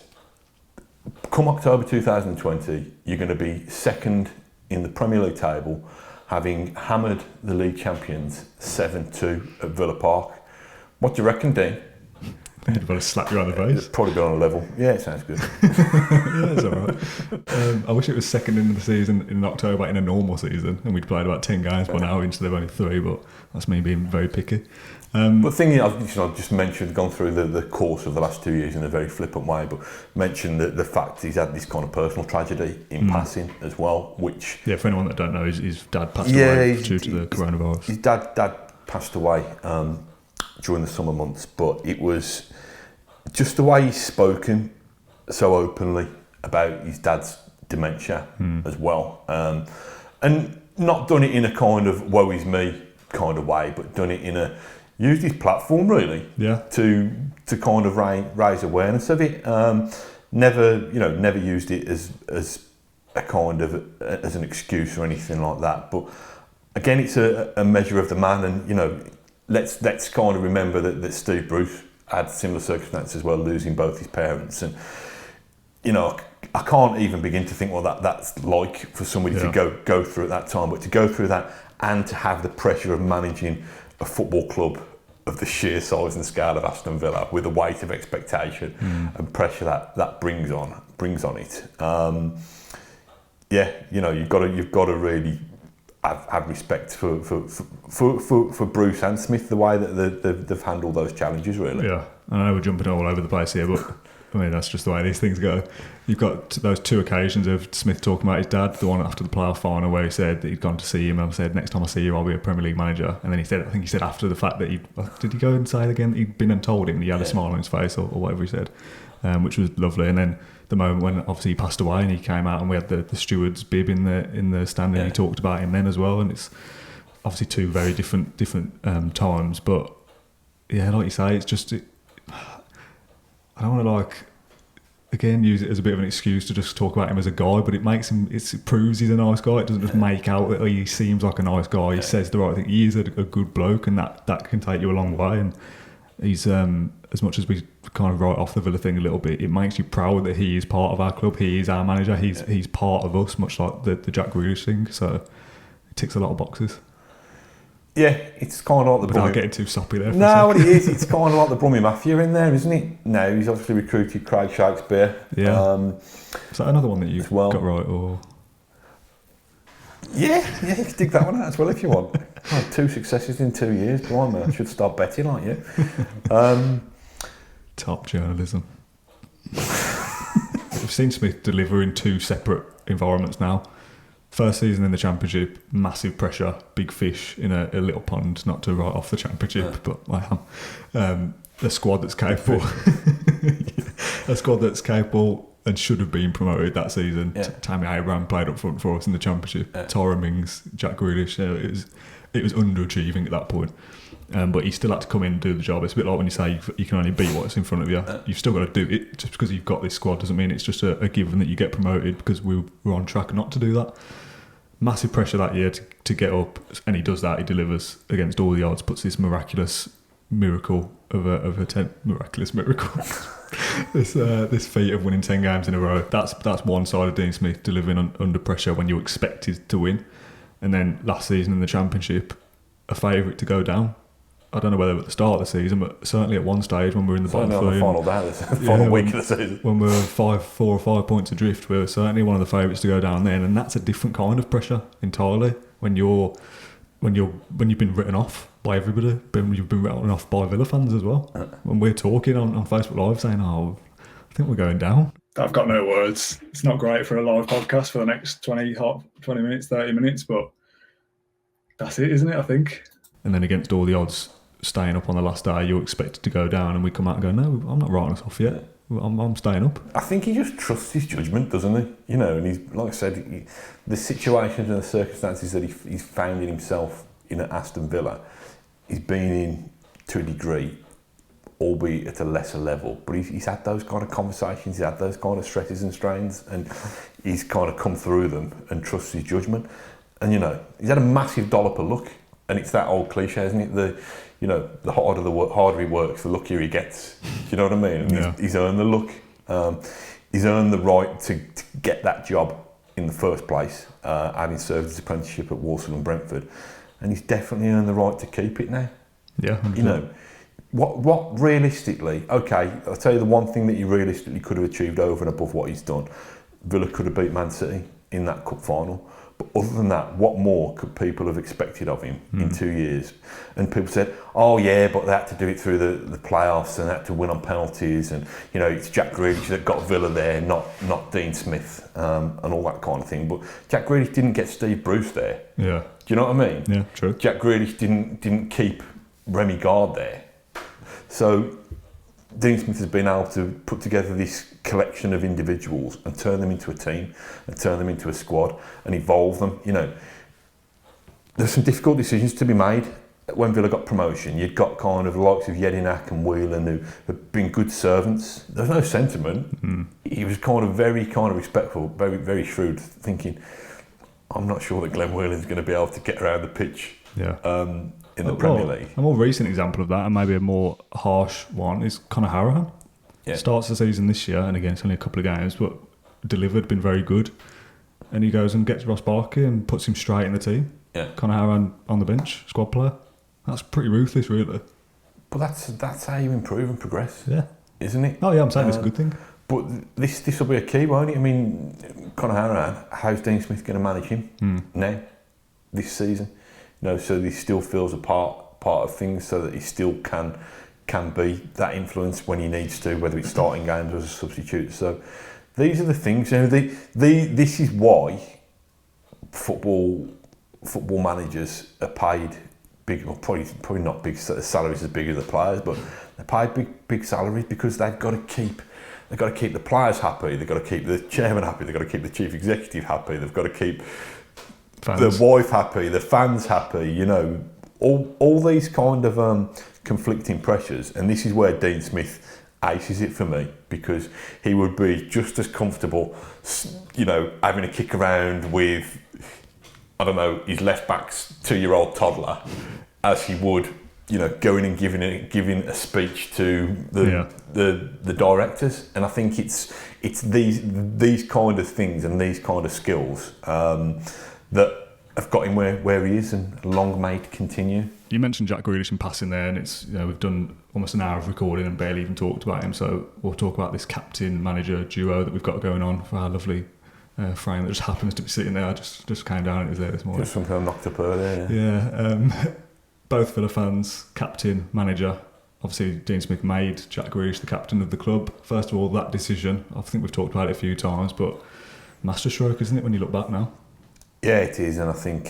come October 2020, you're going to be second in the Premier League table, having hammered the league champions 7-2 at Villa Park. What do you reckon, Dean? I'd better slap you on the face. Probably be on a level. Yeah, it sounds good. Yeah, it's all right. I wish it was second in the season in October in a normal season, and we'd played about 10 games by now instead of only 3, but that's me being very picky. But the thing is, I've just mentioned, gone through the course of the last 2 years in a very flippant way, but mentioned the fact he's had this kind of personal tragedy in passing as well, which... Yeah, for anyone that don't know, his dad passed away due to the coronavirus. His dad passed away during the summer months, but it was just the way he's spoken so openly about his dad's dementia as well, and not done it in a kind of woe is me kind of way, but done it in a used his platform really to kind of raise awareness of it. Never used it as a kind of as an excuse or anything like that. But again, it's a measure of the man, and let's kind of remember that Steve Bruce had similar circumstances as well, losing both his parents, and I can't even begin to think what that's like for somebody to go through at that time, but to go through that and to have the pressure of managing a football club of the sheer size and scale of Aston Villa with the weight of expectation and pressure that brings on it. You've got to really have respect for Bruce and Smith, the way that they've handled those challenges, really. Yeah, I know we're jumping all over the place here, but I mean, that's just the way these things go. You've got those two occasions of Smith talking about his dad, the one after the playoff final where he said that he'd gone to see him and said, next time I see you, I'll be a Premier League manager. And then I think he said after the fact that did he go and say it again? He'd been and told him, and he had a smile on his face or whatever he said, which was lovely. And then the moment when obviously he passed away and he came out and we had the steward's bib in the stand and he talked about him then as well. And it's obviously two very different times. But yeah, like you say, it's just... I don't want to again use it as a bit of an excuse to just talk about him as a guy, but it proves he's a nice guy. It doesn't just make out that he seems like a nice guy. He says the right thing. He is a good bloke, and that can take you a long way. And he's as much as we kind of write off the Villa thing a little bit, it makes you proud that he is part of our club. He is our manager. He's part of us, much like the Jack Grealish thing. So it ticks a lot of boxes. Yeah, it's kind of like the But Brummy... I'm getting too soppy there. No, what it is, it's kind of like the Brummy Mafia in there, isn't it? No, he's obviously recruited Craig Shakespeare. Yeah. Is that another one that you've got right? Or Yeah, you can dig that one out as well if you want. Oh, 2 successes in 2 years, blimey, I should start betting like you. Top journalism. We've seen Smith deliver in 2 separate environments now. First season in the Championship, massive pressure, big fish in a little pond, not to write off the Championship, but I am. A squad that's capable. A squad that's capable and should have been promoted that season. Yeah. Tammy Abraham played up front for us in the Championship. Tyrone Mings, Jack Grealish, it was underachieving at that point. But he still had to come in and do the job. It's a bit like when you say you can only beat what's in front of you. You've still got to do it. Just because you've got this squad doesn't mean it's just a given that you get promoted, because we were on track not to do that. Massive pressure that year to get up, and he does that. He delivers against all the odds, puts this miraculous miracle miraculous miracle. this feat of winning 10 games in a row. That's one side of Dean Smith, delivering under pressure when you expected to win. And then last season in the Championship, a favourite to go down. I don't know whether at the start of the season, but certainly at one stage when we were in the bottom three, the final day, the final week of the season, when we were 4 or 5 points adrift, we were certainly one of the favourites to go down then. And that's a different kind of pressure entirely. When you've been written off by everybody, when you've been written off by Villa fans as well. When we're talking on Facebook Live saying, "Oh, I think we're going down." I've got no words. It's not great for a live podcast for the next 20 minutes, 30 minutes, but that's it, isn't it? I think. And then against all the odds, staying up on the last day, you're expected to go down, and we come out and go, "No, I'm not writing us off yet. I'm staying up." I think he just trusts his judgment, doesn't he? You know, and he's, like I said, the situations and the circumstances that he's found in himself in at Aston Villa, he's been in to a degree, albeit at a lesser level. But he's had those kind of conversations, he's had those kind of stresses and strains, and he's kind of come through them and trusts his judgment. And, you know, he's had a massive dollop of luck. And it's that old cliche, isn't it? The harder he works, the luckier he gets. Do you know what I mean? And he's earned the luck. He's earned the right to get that job in the first place, having served his apprenticeship at Walsall and Brentford. And he's definitely earned the right to keep it now. Yeah, 100%. You know, what realistically, okay, I'll tell you the one thing that he realistically could have achieved over and above what he's done. Villa could have beat Man City in that cup final. But other than that, what more could people have expected of him in 2 years? And people said, "Oh yeah, but they had to do it through the playoffs and they had to win on penalties, and you know it's Jack Grealish that got Villa there, not Dean Smith, and all that kind of thing." But Jack Grealish didn't get Steve Bruce there. Yeah. Do you know what I mean? Yeah, true. Jack Grealish didn't keep Remy Gard there. So Dean Smith has been able to put together this collection of individuals and turn them into a team and turn them into a squad and evolve them. You know, there's some difficult decisions to be made. When Villa got promotion, you'd got kind of the likes of Jedinak and Whelan who have been good servants. There's no sentiment. He was very respectful, very, very shrewd, thinking, I'm not sure that Glenn Whelan's going to be able to get around the pitch. In the Premier League. A more recent example of that, and maybe a more harsh one, is Conor Hourihane. Yeah. Starts the season this year, and again, it's only a couple of games, but delivered, been very good. And he goes and gets Ross Barkley and puts him straight in the team. Yeah. Conor Hourihane on the bench, squad player. That's pretty ruthless, really. But that's how you improve and progress. Yeah. Isn't it? Oh yeah, I'm saying it's a good thing. But this will be a key, won't it? I mean, Conor Hourihane, how's Dean Smith going to manage him now, this season? You know, so he still feels a part of things, so that he still can can be that influence when he needs to, whether it's starting games or as a substitute. So these are the things. This is why football managers are paid big, well, probably not big salaries as big as the players, but they're paid big salaries because they've got to keep the players happy, they've got to keep the chairman happy, they've got to keep the chief executive happy, they've got to keep fans. The wife happy, the fans happy, all these kind of conflicting pressures. And this is where Dean Smith aces it for me, because he would be just as comfortable, having a kick around with, I don't know, his left back's 2-year-old toddler, as he would, going and giving a speech to the directors. And I think it's these kind of things and these kind of skills that have got him where he is, and long may it continue. You mentioned Jack Grealish in passing there, and it's we've done almost an hour of recording and barely even talked about him. So we'll talk about this captain-manager duo that we've got going on for our lovely frame that just happens to be sitting there. I just came down and it was there this morning. Just something I knocked up earlier. Yeah. Both Villa fans, captain, manager. Obviously, Dean Smith made Jack Grealish the captain of the club. First of all, that decision, I think we've talked about it a few times, but masterstroke, isn't it, when you look back now? Yeah, it is, and I think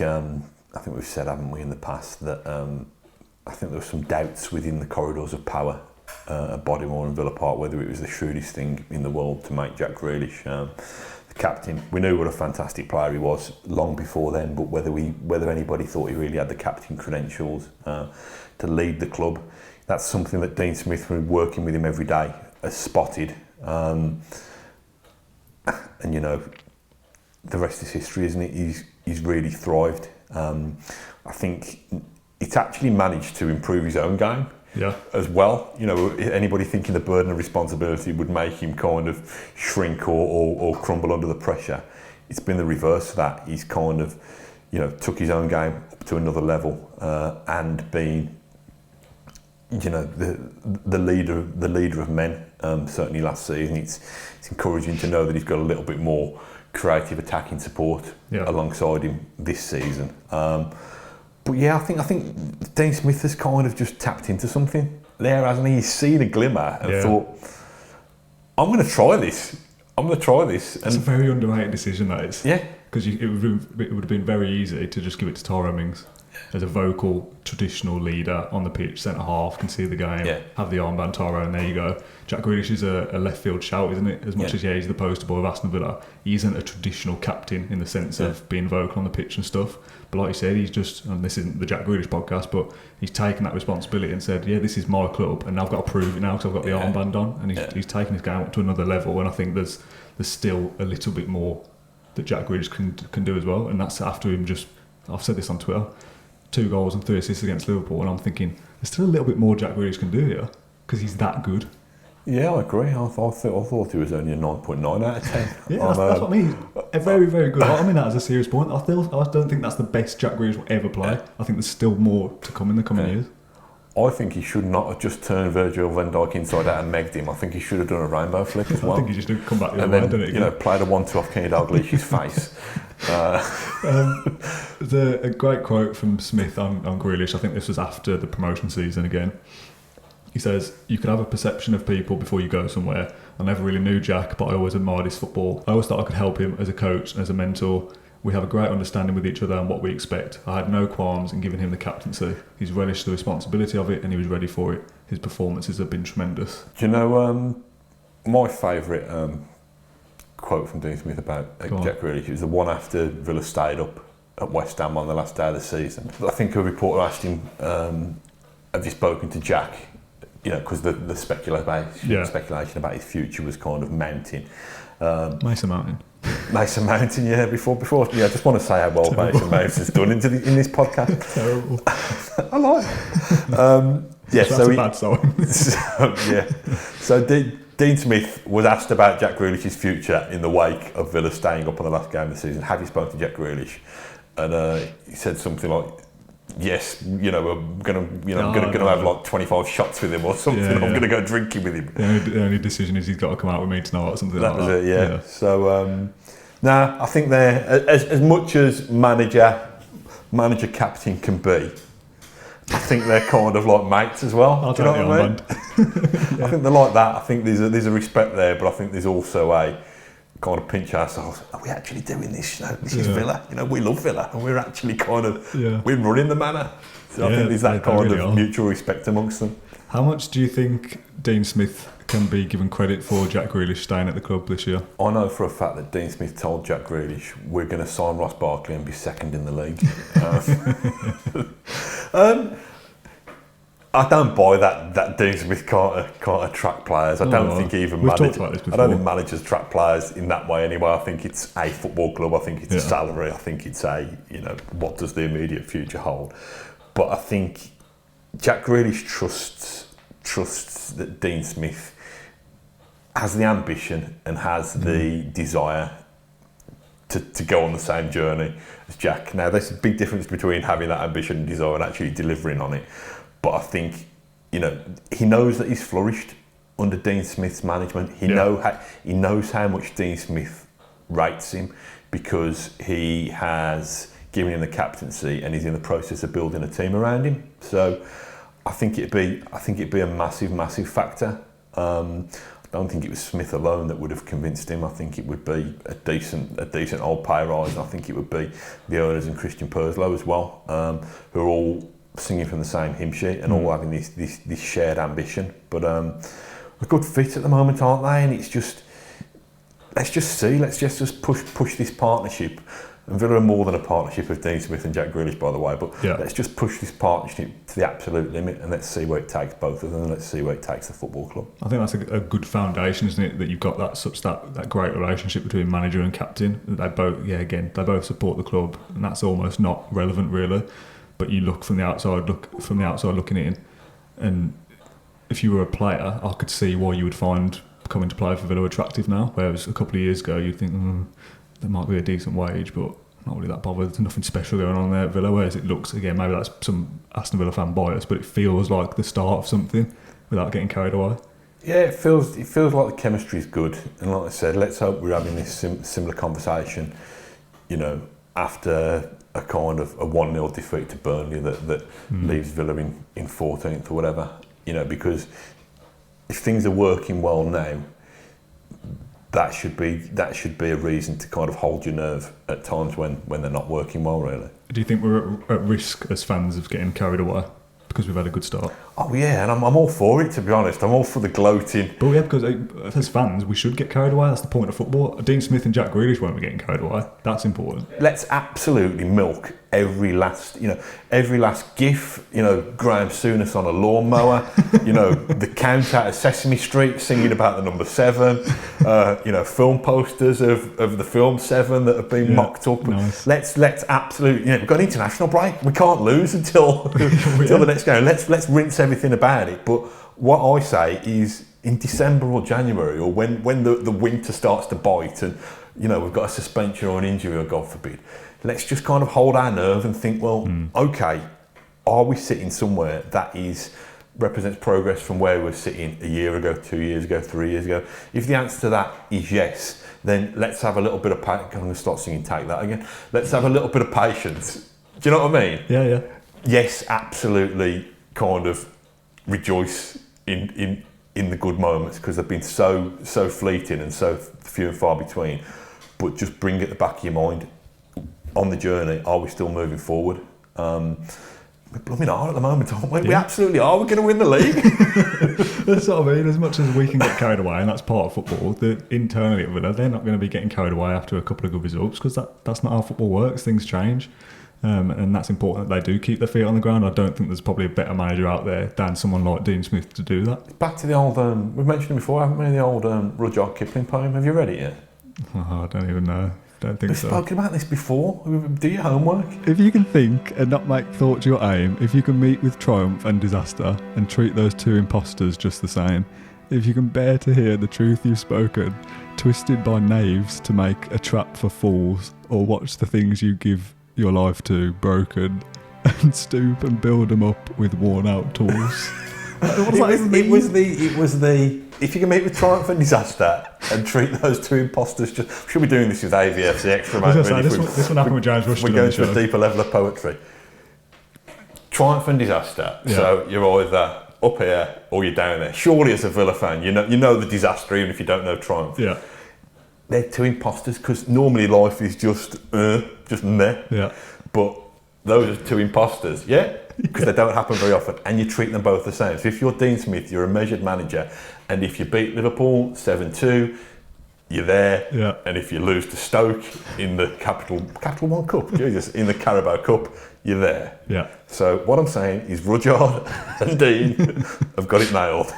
we've said, haven't we, in the past, that I think there were some doubts within the corridors of power at Bodymore and Villa Park whether it was the shrewdest thing in the world to make Jack Grealish the captain. We knew what a fantastic player he was long before then, but whether anybody thought he really had the captain credentials to lead the club, that's something that Dean Smith, working with him every day, has spotted. And the rest is history, isn't it? He's really thrived. I think it's actually managed to improve his own game as well. Anybody thinking the burden of responsibility would make him kind of shrink or crumble under the pressure, it's been the reverse of that. He's kind of, took his own game up to another level and been, the leader of men. Certainly last season, it's encouraging to know that he's got a little bit more creative attacking support alongside him this season. But yeah, I think Dean Smith has kind of just tapped into something there, hasn't he? He's seen a glimmer and thought, I'm going to try this. It's a very underrated decision, that is. Yeah. Because it would have been very easy to just give it to Tyrone Mings as a vocal, traditional leader on the pitch, centre half, can see the game, have the armband, Tyrone, there you go. Jack Grealish is a left field shout, isn't it? As much as he's the poster boy of Aston Villa, he isn't a traditional captain in the sense of being vocal on the pitch and stuff. But like you said, he's just, and this isn't the Jack Grealish podcast, but he's taken that responsibility and said, this is my club, and I've got to prove it now because I've got the armband on, and he's taken his game up to another level. And I think there's still a little bit more that Jack Grealish can do as well, and that's after him I've said this on Twitter, 2 goals and 3 assists against Liverpool, and I'm thinking there's still a little bit more Jack Grealish can do here because he's that good. Yeah, I agree. I thought he was only a 9.9 out of 10. Yeah, that's what I mean. A very, very good. I mean that as a serious point. I don't think that's the best Jack Grealish will ever play. Yeah. I think there's still more to come in the coming years. I think he should not have just turned Virgil van Dijk inside out and megged him. I think he should have done a rainbow flick as well. I think he just didn't come back the other way, didn't it? Played a 1-2 off Kenny Dalglish's face. There's a great quote from Smith on Grealish. I think this was after the promotion season again. He says, "You could have a perception of people before you go somewhere. I never really knew Jack, but I always admired his football. I always thought I could help him as a coach and as a mentor. We have a great understanding with each other and what we expect. I had no qualms in giving him the captaincy. He's relished the responsibility of it and he was ready for it. His performances have been tremendous." Do you know my favourite quote from Dean Smith about Jack Grealish? It was the one after Villa stayed up at West Ham on the last day of the season. I think a reporter asked him, have you spoken to Jack? Because the speculation about his future was kind of mounting. Mason Mountain, yeah. Before, I just want to say how well Mason Mount has done in this podcast. Terrible. I like it. So that's a bad sign. So Dean Smith was asked about Jack Grealish's future in the wake of Villa staying up on the last game of the season. Have you spoken to Jack Grealish? And he said something like, "Yes, I'm gonna have like 25 shots with him or something. I'm gonna go drinking with him." The only decision is he's got to come out with me tonight or something like that. That was it, yeah. So, I think they're as much as manager captain can be. I think they're kind of like mates as well. I'll Do you know take what I mean? the I think they're like that. I think there's a respect there, but I think there's also a kind of pinch ourselves. Are we actually doing this? This is Villa. We love Villa, and we're actually kind of we're running the manor. So I think there's that kind of mutual respect amongst them. How much do you think Dean Smith can be given credit for Jack Grealish staying at the club this year? I know for a fact that Dean Smith told Jack Grealish, we're going to sign Ross Barkley and be second in the league. I don't buy that Dean Smith can't attract players. I don't think even managers attract players in that way anyway. I think it's a football club. I think it's a salary. I think it's what does the immediate future hold? But I think Jack Grealish trusts that Dean Smith has the ambition and has the desire to go on the same journey as Jack. Now, there's a big difference between having that ambition and desire and actually delivering on it. But I think, he knows that he's flourished under Dean Smith's management. He knows how much Dean Smith rates him because he has given him the captaincy and he's in the process of building a team around him. So I think it'd be a massive factor. I don't think it was Smith alone that would have convinced him. I think it would be a decent old pay rise. I think it would be the owners and Christian Purslow as well, who are all singing from the same hymn sheet and all having this shared ambition. But a good fit at the moment, aren't they? And it's just, let's just push this partnership. And Villa are more than a partnership of Dean Smith and Jack Grealish, by the way, but let's just push this partnership to the absolute limit and let's see where it takes both of them and let's see where it takes the football club. I think that's a good foundation, isn't it, that you've got that great relationship between manager and captain. They both support the club, and that's almost not relevant really, but you look from the outside looking in, and if you were a player, I could see why you would find coming to play for Villa attractive now, whereas a couple of years ago you'd think there might be a decent wage, but not really that bothered. There's nothing special going on there at Villa, whereas it looks, again, maybe that's some Aston Villa fan bias, but it feels like the start of something without getting carried away. Yeah, it feels like the chemistry is good, and like I said, let's hope we're having this similar conversation, after a kind of a 1-0 defeat to Burnley that leaves Villa in 14th or whatever, because if things are working well now, that should be a reason to kind of hold your nerve at times when they're not working well, really. Do you think we're at risk as fans of getting carried away because we've had a good start? Oh yeah, and I'm all for it, to be honest. I'm all for the gloating. But yeah, because as fans, we should get carried away. That's the point of football. Dean Smith and Jack Grealish won't be getting carried away. That's important. Let's absolutely milk every last gif, Graham Souness on a lawnmower, the count out of Sesame Street singing about the number 7, film posters of the film 7 that have been mocked up. Nice. Let's absolutely, we've got an international break. We can't lose until the next game. Let's rinse everything about it. But what I say is, in December or January, or when the winter starts to bite and we've got a suspension or an injury, or God forbid, let's just kind of hold our nerve and think, okay, are we sitting somewhere that represents progress from where we were sitting a year ago, 2 years ago, 3 years ago? If the answer to that is yes, then let's have a little bit of patience. I'm going to start singing Take That again. Let's have a little bit of patience. Do you know what I mean? Yeah. Yes, absolutely, kind of rejoice in the good moments, because they've been so fleeting and so few and far between. But just bring at the back of your mind, on the journey, are we still moving forward? We blooming are at the moment, aren't we? Yeah. We absolutely are. We're going to win the league. That's what I mean. As much as we can get carried away, and that's part of football, internally at Villa, they're not going to be getting carried away after a couple of good results, because that's not how football works. Things change. And that's important that they do keep their feet on the ground. I don't think there's probably a better manager out there than someone like Dean Smith to do that. Back to the old, we've mentioned it before, haven't we? The old Rudyard Kipling poem. Have you read it yet? Oh, I don't even know. Don't think so. We've spoken about this before. Do your homework. If you can think and not make thoughts your aim, if you can meet with triumph and disaster and treat those two impostors just the same, if you can bear to hear the truth you've spoken, twisted by knaves to make a trap for fools, or watch the things you give your life to broken, and stoop and build them up with worn out tools. It was the if you can meet with triumph and disaster and treat those two imposters, just should be doing this with AVFC extra. This one happened with James Rushton. We're going to a deeper level of poetry. triumph and disaster. Yeah. So you're either up here or you're down there. Surely, as a Villa fan, you know the disaster, even if you don't know triumph. Yeah. They're two imposters because normally life is just meh. Yeah. But those are two imposters, yeah? Because they don't happen very often, and you treat them both the same. So if you're Dean Smith, you're a measured manager, and if you beat Liverpool 7-2, you're there. Yeah. And if you lose to Stoke in the Capital One Cup, Jesus, in the Carabao Cup, you're there. Yeah. So what I'm saying is Rudyard and Dean have got it nailed.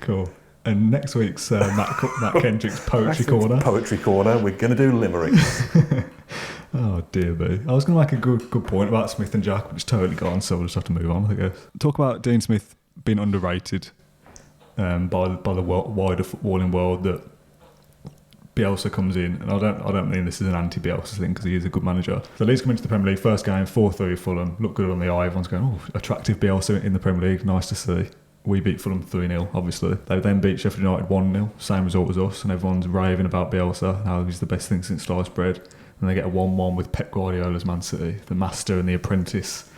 Cool. And next week's Matt Kendrick's Poetry Corner. Poetry Corner, we're going to do limericks. Oh dear me. I was going to make a good point about Smith and Jack, but it's totally gone, so we'll just have to move on, I guess. Talk about Dean Smith being underrated by the wider footballing world, that Bielsa comes in, and I don't mean this is an anti-Bielsa thing because he is a good manager. So Leeds come into the Premier League, first game, 4-3 Fulham, look good on the eye, everyone's going, oh, attractive Bielsa in the Premier League, nice to see. We beat Fulham 3-0, obviously. They then beat Sheffield United 1-0, same result as us, and everyone's raving about Bielsa, how he's the best thing since sliced bread. And they get a 1-1 with Pep Guardiola's Man City, the master and the apprentice.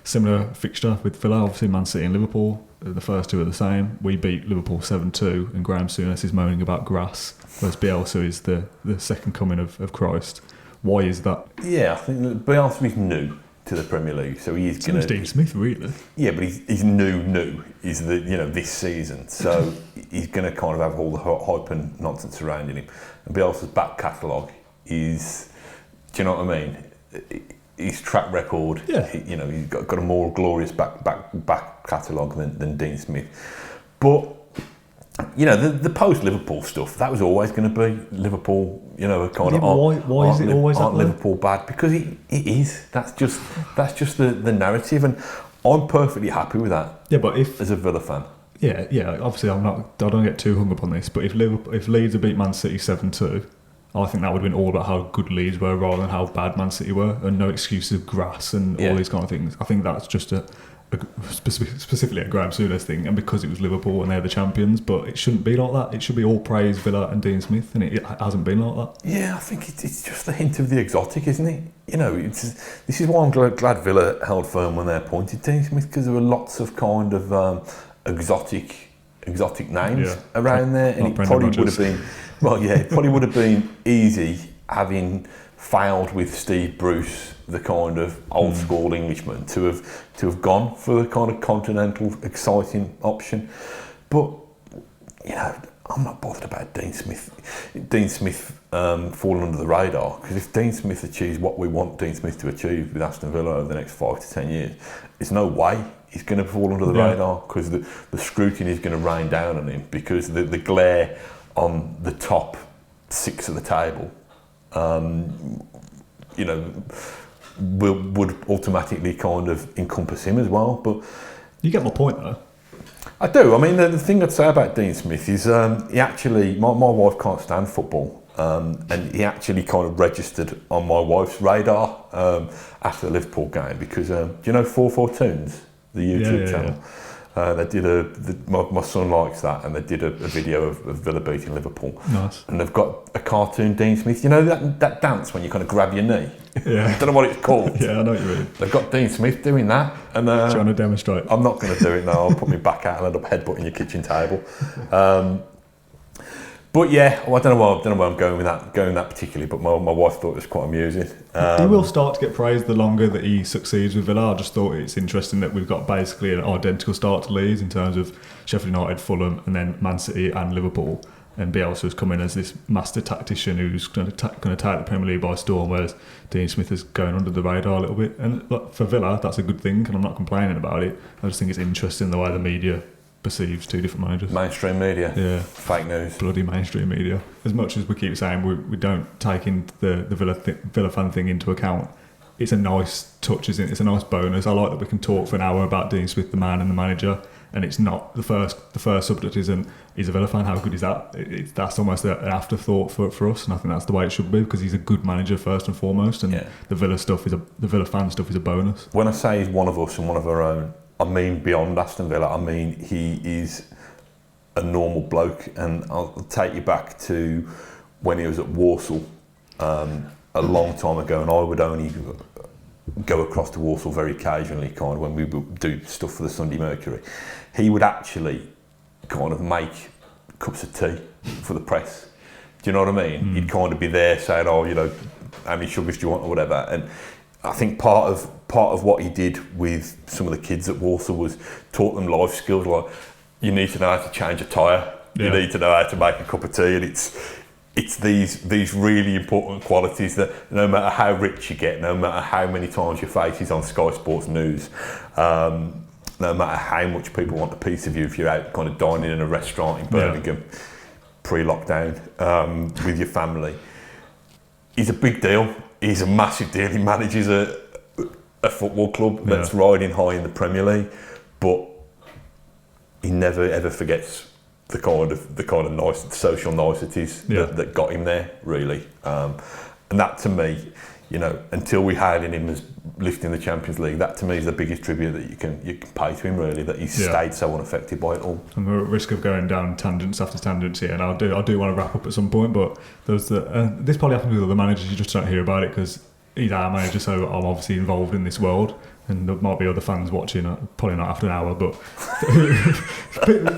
Similar fixture with Villa, obviously Man City and Liverpool. The first two are the same. We beat Liverpool 7-2, and Graham Souness is moaning about grass, whereas Bielsa is the second coming of Christ. Why is that? Yeah, I think that Bielsa is new to the Premier League, so he is going to. Dean Smith, really. Yeah, but he's new. He's this season, so he's going to kind of have all the hype and nonsense surrounding him. And Bielsa's back catalogue is, do you know what I mean? His track record, yeah. He's got a more glorious back catalogue than Dean Smith. But the post Liverpool stuff, that was always going to be Liverpool. Why is it always aren't that Liverpool bad? Because it is. That's just the narrative, and I'm perfectly happy with that. Yeah, but as a Villa fan. Yeah. Obviously, I don't get too hung up on this. But if Leeds had beat Man City 7-2. I think that would have been all about how good Leeds were rather than how bad Man City were, and no excuses of grass and all these kind of things. I think that's just specifically a Graham Souness thing, and because it was Liverpool and they're the champions, but it shouldn't be like that. It should be all praise Villa and Dean Smith, and it hasn't been like that. Yeah, I think it's just a hint of the exotic, isn't it? This is why I'm glad Villa held firm when they appointed Dean Smith, because there were lots of kind of exotic names around there, and it probably would have been. Well, yeah, it probably would have been easy having failed with Steve Bruce, the kind of old school Englishman, to have gone for the kind of continental, exciting option. But I'm not bothered about Dean Smith falling under the radar, because if Dean Smith achieves what we want Dean Smith to achieve with Aston Villa over the next 5 to 10 years, there's no way he's going to fall under the radar, because the scrutiny is going to rain down on him, because the glare on the top 6 of the table, would automatically kind of encompass him as well. But you get my point, though. I do. I mean, the thing I'd say about Dean Smith is he actually, my wife can't stand football, and he actually kind of registered on my wife's radar after the Liverpool game, because do you know 4 Tunes, the YouTube channel? Yeah. They did my son likes that, and they did a video of Villa beating Liverpool. Nice. And they've got a cartoon Dean Smith. You know that dance when you kind of grab your knee? Yeah. I don't know what it's called. Yeah, I know what you mean. They've got Dean Smith doing that. And do you want to demonstrate? I'm not going to do it now. I'll put my back out and end up headbutting your kitchen table. But yeah, I don't know where I'm going with that particularly, but my wife thought it was quite amusing. He will start to get praised the longer that he succeeds with Villa. I just thought it's interesting that we've got basically an identical start to Leeds in terms of Sheffield United, Fulham, and then Man City and Liverpool. And Bielsa's come in as this master tactician who's going to take the Premier League by storm, whereas Dean Smith is going under the radar a little bit. And look, for Villa, that's a good thing, and I'm not complaining about it. I just think it's interesting the way the media perceives two different managers. Mainstream media. Yeah. Fake news. Bloody mainstream media. As much as we keep saying we don't take the Villa fan thing into account, it's a nice touch, isn't it? It's a nice bonus. I like that we can talk for an hour about Dean Smith, the man and the manager, and it's not the first subject isn't he's a Villa fan, how good is that? That's almost an afterthought for us, and I think that's the way it should be, because he's a good manager first and foremost, and the Villa fan stuff is a bonus. When I say he's one of us and one of our own, I mean beyond Aston Villa. I mean he is a normal bloke, and I'll take you back to when he was at Walsall a long time ago, and I would only go across to Walsall very occasionally, kind of when we would do stuff for the Sunday Mercury, he would actually kind of make cups of tea for the press. Do you know what I mean? He'd kind of be there saying, "Oh, you know, how many sugars do you want," or whatever. And I think part of what he did with some of the kids at Walsall was taught them life skills, like you need to know how to change a tyre, you need to know how to make a cup of tea, and it's these really important qualities that no matter how rich you get, no matter how many times your face is on Sky Sports News, no matter how much people want a piece of you, if you're out kind of dining in a restaurant in Birmingham, pre-lockdown, with your family, he's a big deal. He's a massive deal. He manages a football club that's riding high in the Premier League, but he never ever forgets the kind of nice social niceties that got him there, really. And that, to me, you know, until we had him as lifting the Champions League, that to me is the biggest tribute that you can pay to him, really, that he's stayed so unaffected by it all. And we're at risk of going down tangents after tangents here, and I do want to wrap up at some point, but there's this probably happens with other managers, you just don't hear about it because he's our manager, so I'm obviously involved in this world, and there might be other fans watching, probably not after an hour, but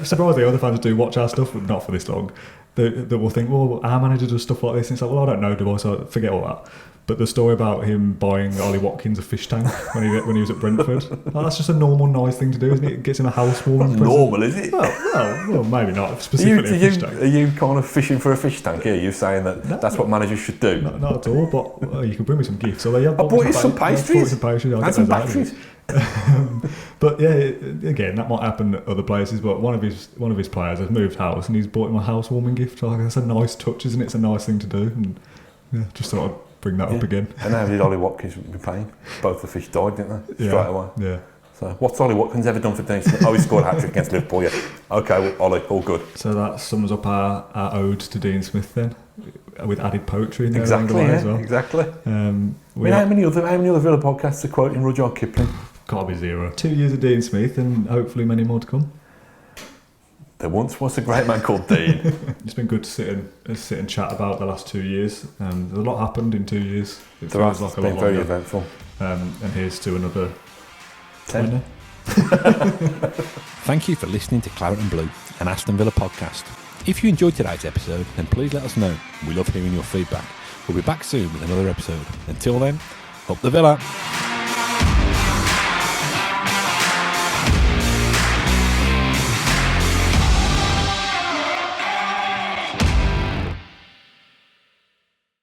surprisingly other fans do watch our stuff, but not for this long. That will think, well, our manager does stuff like this, and it's like, well, I don't know, do I? So forget all that. But the story about him buying Ollie Watkins a fish tank when he was at Brentford, that's just a normal, nice thing to do, isn't it? It gets him a housewarming present. Normal, is it? Well, maybe not specifically a fish tank. Are you kind of fishing for a fish tank here? You're saying that's what managers should do? Not at all, but you can bring me some gifts. I bought you some pastries. And some batteries. But yeah, again, that might happen at other places. But one of his players has moved house and he's bought him a housewarming gift. So that's a nice touch, isn't it? It's a nice thing to do. And just thought I'd bring that up again. And how did Ollie Watkins be paying? Both the fish died, didn't they? Straight away. Yeah. So what's Ollie Watkins ever done for Dean Smith? Oh, he scored a hat-trick against Liverpool, Okay, well, Ollie, all good. So that sums up our ode to Dean Smith then, with added poetry in there. Exactly, as well. Exactly. How many other Villa podcasts are quoting Rudyard Kipling? Gotta be 0. 2 years of Dean Smith and hopefully many more to come. There once was a great man called Dean. It's been good to sit and chat about the last 2 years. There's a lot happened in 2 years. It feels like been very eventful. And here's to another 10. Thank you for listening to Claret and Blue, an Aston Villa podcast. If you enjoyed today's episode, then please let us know. We love hearing your feedback. We'll be back soon with another episode. Until then, up the Villa.